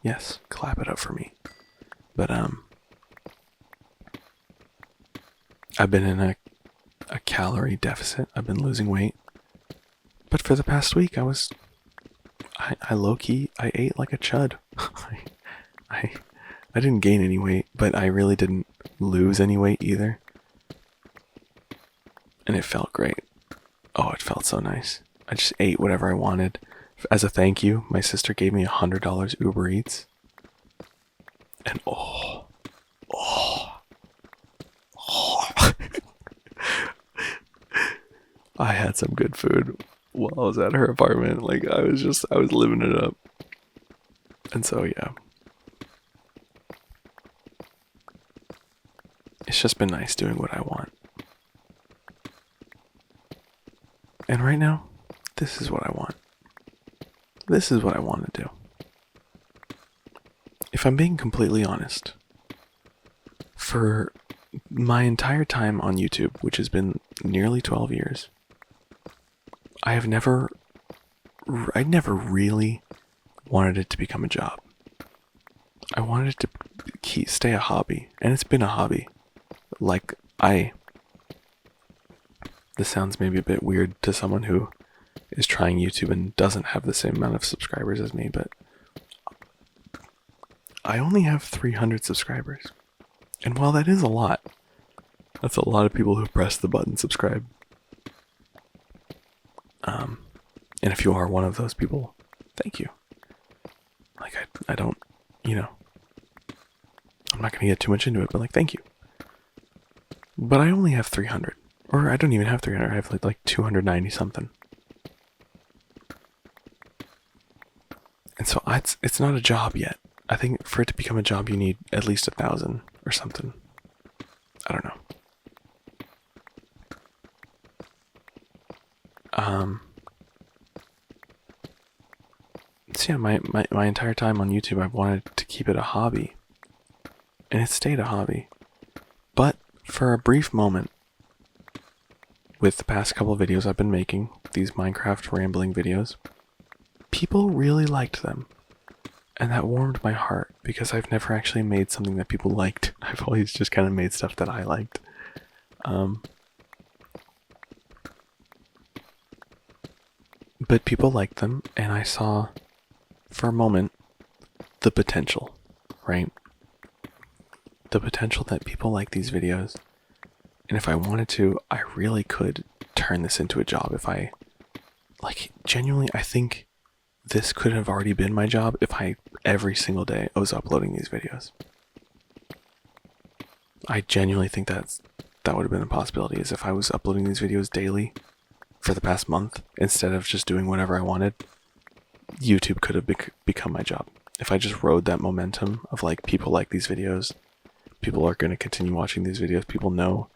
Yes, clap it up for me. But I've been in a calorie deficit. I've been losing weight. But for the past week, I low-key, I ate like a chud. I didn't gain any weight, but I really didn't lose any weight either. And it felt great. Oh, it felt so nice. I just ate whatever I wanted. As a thank you, my sister gave me $100 Uber Eats. And oh. I had some good food while I was at her apartment. Like, I was living it up. And so, yeah. It's just been nice doing what I want. And right now, this is what I want. This is what I want to do. If I'm being completely honest, for my entire time on YouTube, which has been nearly 12 years, I never really wanted it to become a job. I wanted it to stay a hobby, and it's been a hobby. Like, this sounds maybe a bit weird to someone who is trying YouTube and doesn't have the same amount of subscribers as me, but I only have 300 subscribers. And while that is a lot, that's a lot of people who press the button subscribe. And if you are one of those people, thank you. Like, I don't, I'm not going to get too much into it, but like, thank you. But I only have 300. Or I don't even have 300, I have like 290 something. And so it's not a job yet. I think for it to become a job, you need at least 1,000 or something. I don't know. So yeah, my entire time on YouTube, I've wanted to keep it a hobby. And it stayed a hobby. But for a brief moment, with the past couple of videos I've been making, these Minecraft rambling videos, people really liked them. And that warmed my heart, because I've never actually made something that people liked. I've always just kind of made stuff that I liked. But people liked them, and I saw, for a moment, the potential, right? The potential that people like these videos. And if I wanted to, I really could turn this into a job. If I, like, genuinely, I think this could have already been my job if every single day I was uploading these videos. I genuinely think that would have been a possibility, is if I was uploading these videos daily for the past month, instead of just doing whatever I wanted, YouTube could have become my job. If I just rode that momentum of like, people like these videos, people are going to continue watching these videos, people know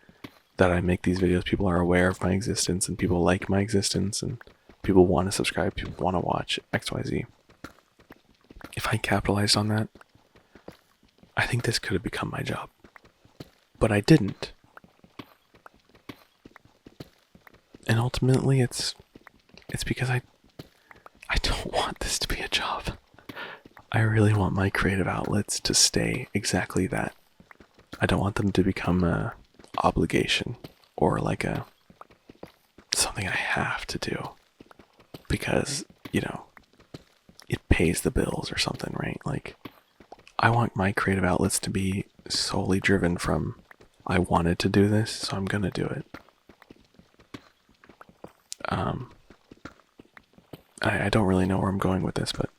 that I make these videos, people are aware of my existence, and people like my existence, and people want to subscribe, people want to watch XYZ. If I capitalized on that, I think this could have become my job. But I didn't. And ultimately it's because I don't want this to be a job. I really want my creative outlets to stay exactly that. I don't want them to become a obligation, or like something I have to do because, it pays the bills or something, right? Like, I want my creative outlets to be solely driven from, I wanted to do this, so I'm gonna do it. I don't really know where I'm going with this, but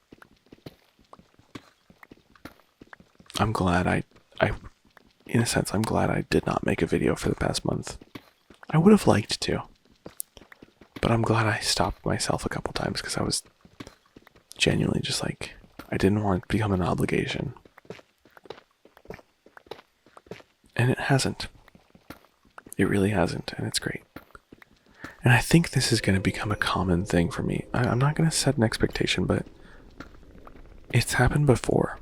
I'm glad in a sense, I'm glad I did not make a video for the past month. I would have liked to, but I'm glad I stopped myself a couple times, because I was genuinely just like, I didn't want it to become an obligation. And it hasn't. It really hasn't, and it's great. And I think this is going to become a common thing for me. I'm not going to set an expectation, but it's happened before.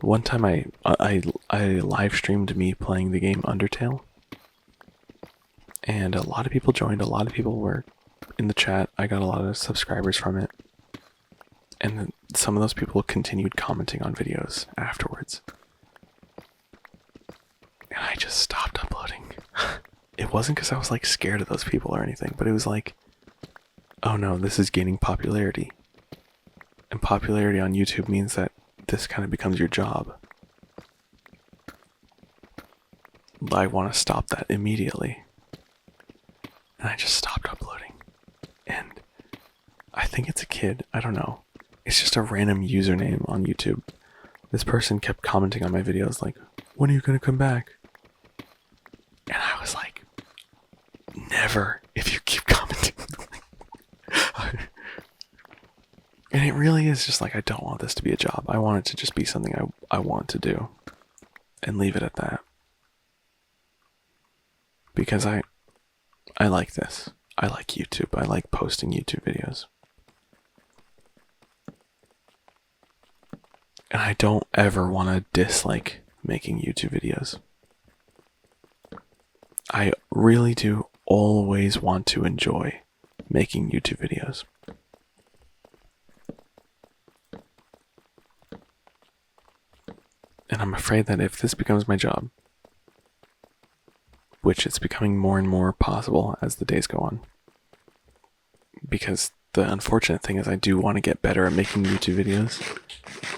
One time I live streamed me playing the game Undertale, and a lot of people joined, a lot of people were in the chat, I got a lot of subscribers from it, and then some of those people continued commenting on videos afterwards. And I just stopped uploading. It wasn't because I was like scared of those people or anything, but it was like, oh no, this is gaining popularity. And popularity on YouTube means that this kind of becomes your job. I want to stop that immediately. And I just stopped uploading. And I think it's a kid, I don't know. It's just a random username on YouTube. This person kept commenting on my videos like, when are you gonna come back? And I was like, never, if you keep commenting. And it really is just like, I don't want this to be a job. I want it to just be something I want to do. And leave it at that. Because I like this. I like YouTube. I like posting YouTube videos. And I don't ever want to dislike making YouTube videos. I really do always want to enjoy making YouTube videos. And I'm afraid that if this becomes my job, which it's becoming more and more possible as the days go on, because the unfortunate thing is I do want to get better at making YouTube videos.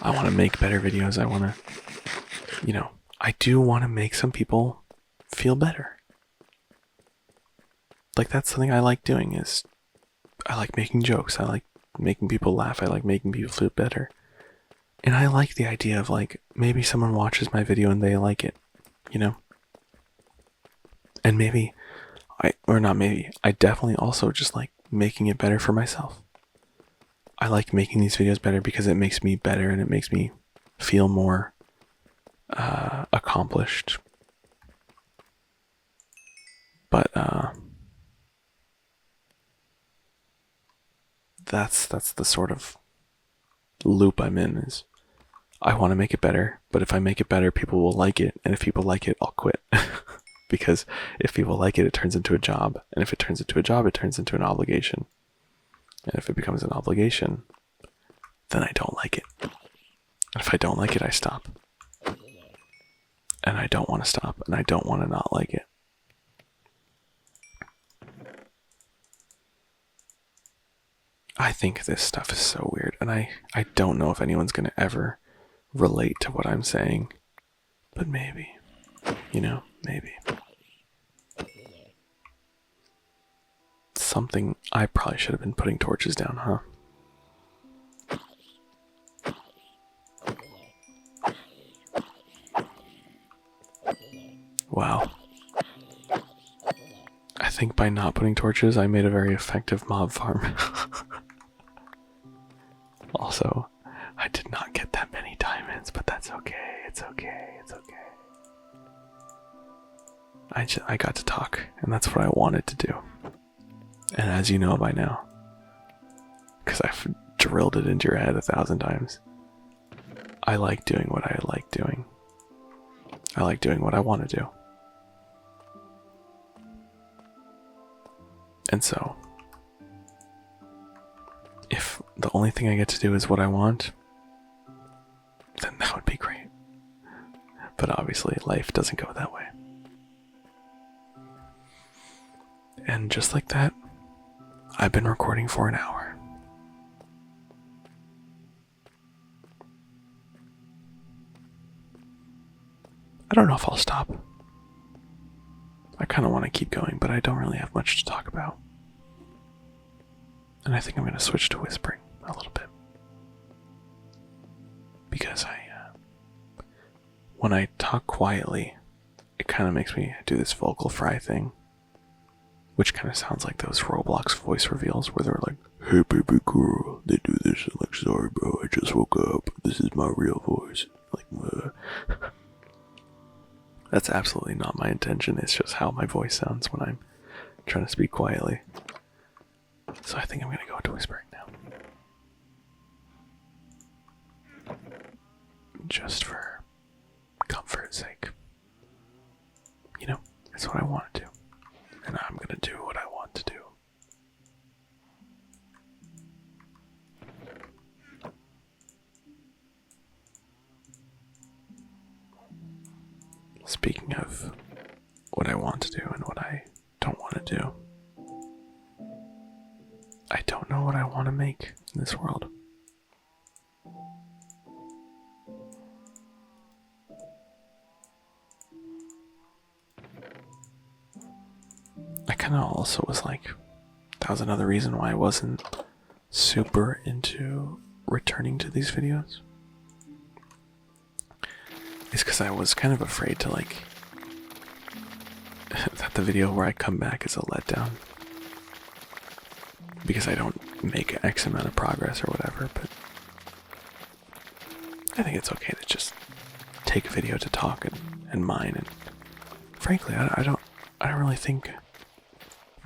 I want to make better videos. I want to, I do want to make some people feel better. Like, that's something I like doing, is I like making jokes. I like making people laugh. I like making people feel better. And I like the idea of, like, maybe someone watches my video and they like it, And maybe, I definitely also just like making it better for myself. I like making these videos better because it makes me better and it makes me feel more accomplished. But that's the sort of loop I'm in, is I want to make it better, but if I make it better, people will like it, and if people like it, I'll quit. Because if people like it, it turns into a job, and if it turns into a job, it turns into an obligation. And if it becomes an obligation, then I don't like it. And if I don't like it, I stop. And I don't want to stop, and I don't want to not like it. I think this stuff is so weird, and I don't know if anyone's going to ever relate to what I'm saying. But maybe. Maybe. Something I probably should have been putting torches down, huh? Wow. I think by not putting torches, I made a very effective mob farm. Also, I did not get that many diamonds, but that's okay. It's okay. It's okay. I got to talk, and that's what I wanted to do. And as you know by now, because I've drilled it into your head 1,000 times, I like doing what I like doing. I like doing what I want to do. And so, if the only thing I get to do is what I want, then that would be great. But obviously, life doesn't go that way. And just like that, I've been recording for an hour. I don't know if I'll stop. I kind of want to keep going, but I don't really have much to talk about. And I think I'm going to switch to whispering a little bit. Because when I talk quietly, it kind of makes me do this vocal fry thing. Which kind of sounds like those Roblox voice reveals where they're like, "Hey baby girl, they do this," and like, "Sorry bro, I just woke up. This is my real voice." Like, that's absolutely not my intention. It's just how my voice sounds when I'm trying to speak quietly. So I think I'm gonna go into whispering now. Just for comfort's sake. It's what I want to do. And I'm gonna do what I want to do. Speaking of what I want to do and what I don't want to do, I don't know what I want to make in this world. I kind of also was like, that was another reason why I wasn't super into returning to these videos. It's because I was kind of afraid to that the video where I come back is a letdown. Because I don't make X amount of progress or whatever, but I think it's okay to just take a video to talk and mine. And frankly, I don't really think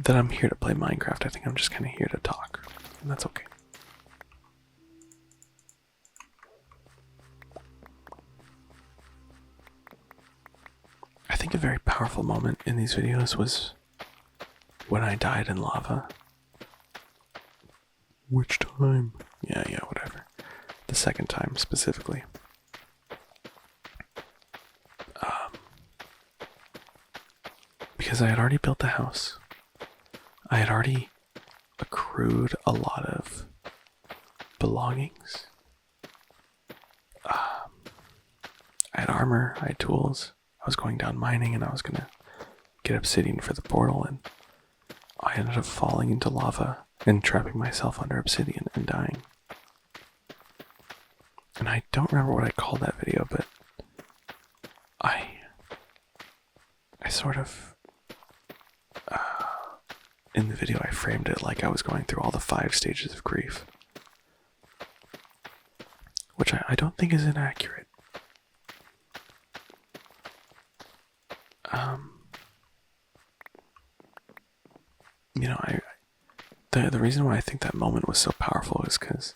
that I'm here to play Minecraft. I think I'm just kind of here to talk, and that's okay. I think a very powerful moment in these videos was when I died in lava. Which time? Yeah, whatever. The second time, specifically. because I had already built the house. I had already accrued a lot of belongings. I had armor, I had tools. I was going down mining and I was gonna get obsidian for the portal, and I ended up falling into lava and trapping myself under obsidian and dying. And I don't remember what I called that video, but I sort of, in the video I framed it like I was going through all the 5 stages of grief. Which I don't think is inaccurate. The reason why I think that moment was so powerful is because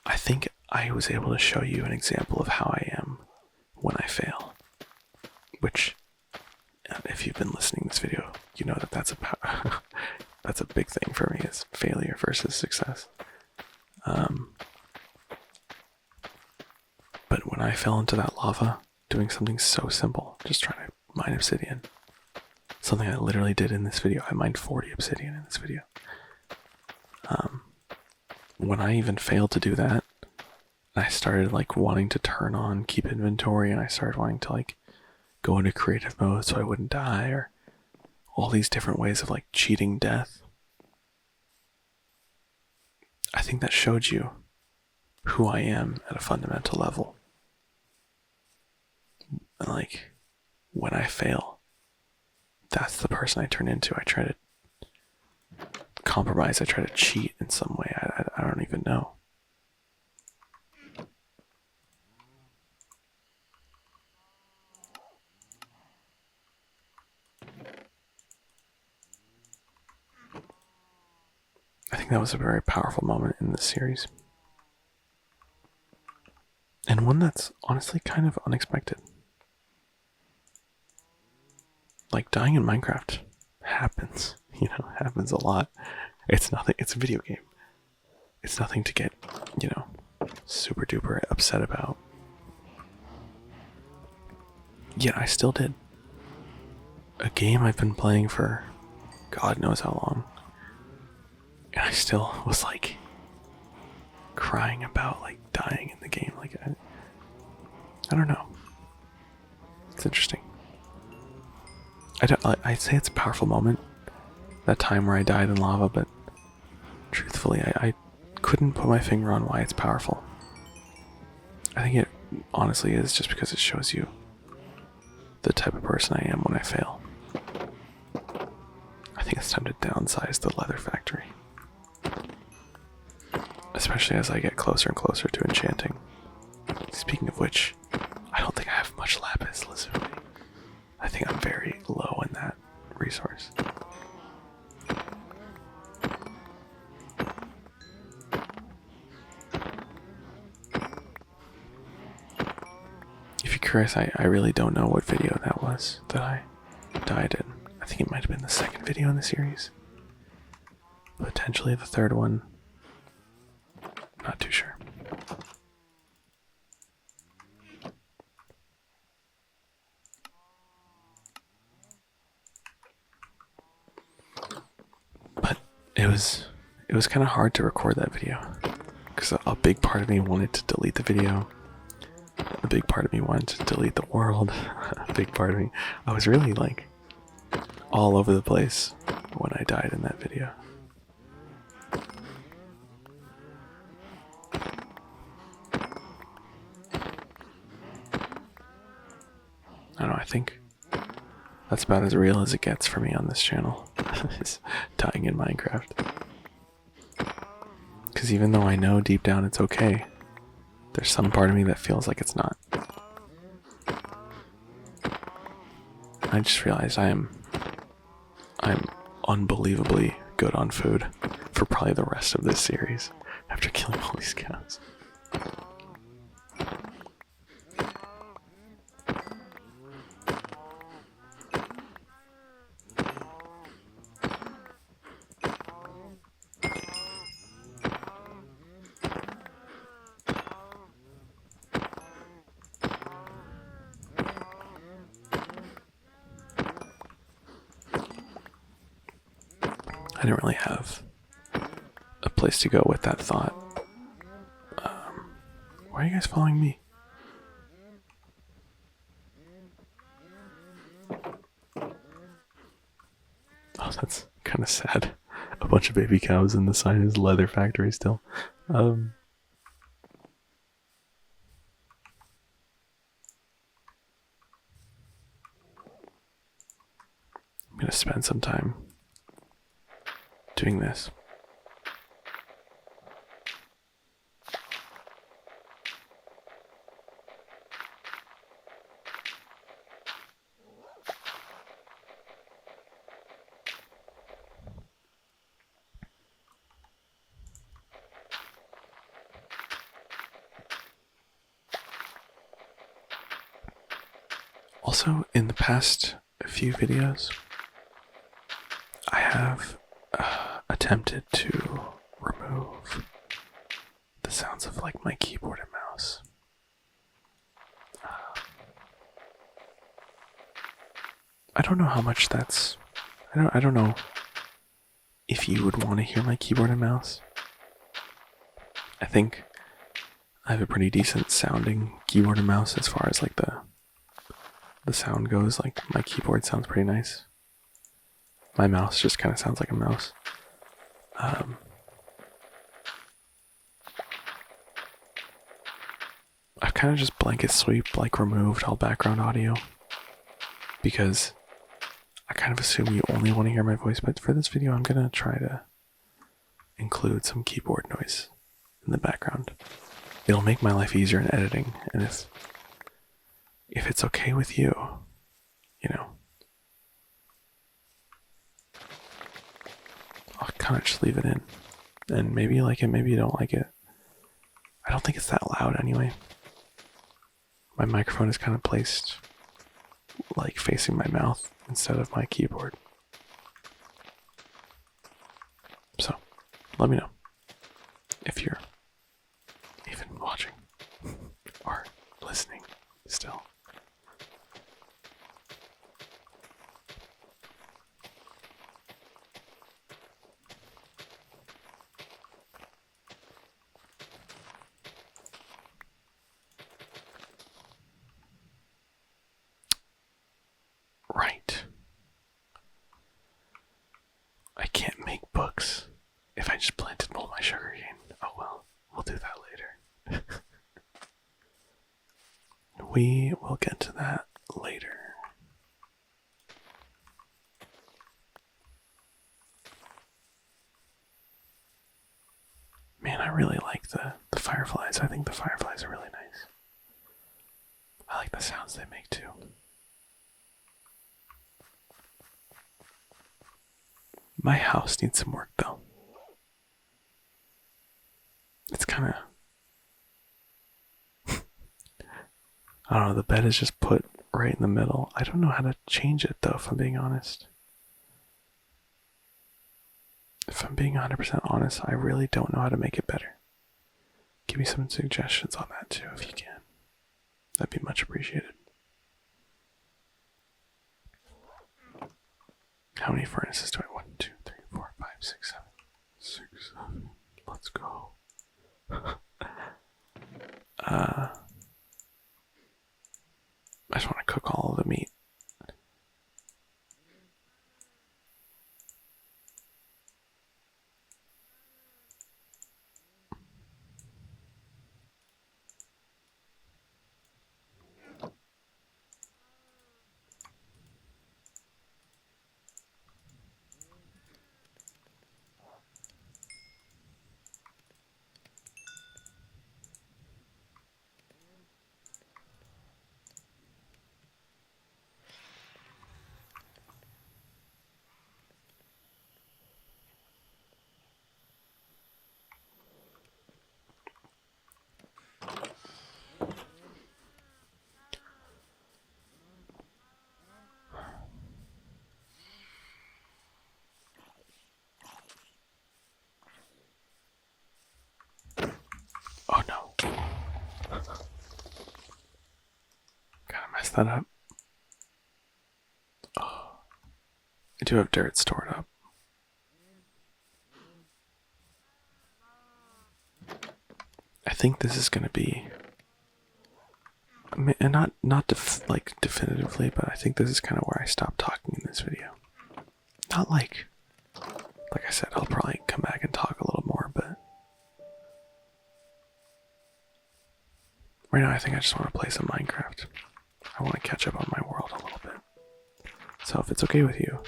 I think I was able to show you an example of how I am when I fail. Which, if you've been listening to this video, you know that that's a big thing for me, is failure versus success. But when I fell into that lava, doing something so simple, just trying to mine obsidian, something I literally did in this video, I mined 40 obsidian in this video. When I even failed to do that, I started like wanting to turn on keep inventory, and I started wanting to like go into creative mode so I wouldn't die, or all these different ways of like cheating death. I think that showed you who I am at a fundamental level. And like, when I fail, that's the person I turn into. I try to compromise, I try to cheat in some way. I don't even know. I think that was a very powerful moment in this series. And one that's honestly kind of unexpected. Like, dying in Minecraft happens, happens a lot. It's nothing, it's a video game. It's nothing to get, super duper upset about. Yet I still did. A game I've been playing for God knows how long. And I still was like crying about like dying in the game. Like, I don't know. It's interesting. I'd say it's a powerful moment, that time where I died in lava, but truthfully, I couldn't put my finger on why it's powerful. I think it honestly is just because it shows you the type of person I am when I fail. I think it's time to downsize the leather factory. Especially as I get closer and closer to enchanting. Speaking of which, I don't think I have much lapis lazuli. I think I'm very low in that resource. If you're curious, I really don't know what video that was that I died in. I think it might have been the second video in the series. Potentially the third one. Not too sure. But it was kind of hard to record that video because a big part of me wanted to delete the video. A big part of me wanted to delete the world. A big part of me, I was really like all over the place when I died in that video. I don't know, I think that's about as real as it gets for me on this channel, is dying in Minecraft. Because even though I know deep down it's okay, there's some part of me that feels like it's not. I just realized I'm unbelievably good on food for probably the rest of this series after killing all these cows. I didn't really have a place to go with that thought. Why are you guys following me? Oh, that's kind of sad. A bunch of baby cows and the sign is leather factory still. I'm gonna spend some time doing this. Also, in the past few videos, I have attempted to remove the sounds of like my keyboard and mouse. I don't know how much that's. I don't know if you would want to hear my keyboard and mouse. I think I have a pretty decent sounding keyboard and mouse as far as like the sound goes. Like my keyboard sounds pretty nice. My mouse just kind of sounds like a mouse. I've kind of just blanket sweep, like removed all background audio because I kind of assume you only want to hear my voice, but for this video I'm gonna try to include some keyboard noise in the background. It'll make my life easier in editing, and if it's okay with you, you know, I'll kind of just leave it in. And maybe you like it, maybe you don't like it. I don't think it's that loud anyway. My microphone is kind of placed like facing my mouth instead of my keyboard. So, let me know if you're even watching or listening still. Right. I can't make books if I just planted all my sugarcane. Oh well, we'll do that later. We will get to that later. Man, I really like the fireflies. I think the fireflies are really nice. I like the sounds they make too. My house needs some work though. It's kind of. I don't know, the bed is just put right in the middle. I don't know how to change it though, if I'm being honest. If I'm being 100% honest, I really don't know how to make it better. Give me some suggestions on that too, if you can. That'd be much appreciated. How many furnaces do I want? 1, 2, 3, 4, 5, 6, 7. 6, 7. Let's go. I just want to cook all of the meat. Oh no. Gotta mess that up. Oh. I do have dirt stored up. I think this is gonna be, I mean, and not like definitively, but I think this is kind of where I stop talking in this video. Not like I said, I'll probably come back and talk a little more, but right now I think I just want to play some Minecraft. I want to catch up on my world a little bit. So if it's okay with you,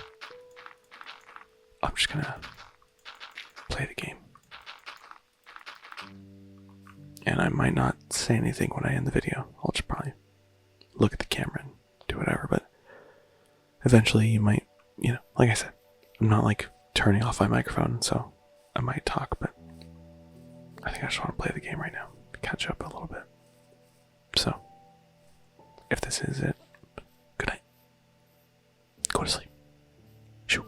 I'm just gonna play the game. And I might not say anything when I end the video. I'll just probably look at the camera and do whatever, but eventually you might, like I said, I'm not like turning off my microphone, so I might talk, but I think I just want to play the game right now to catch up a little bit. So, if this is it, good night. Go to sleep. Shoo.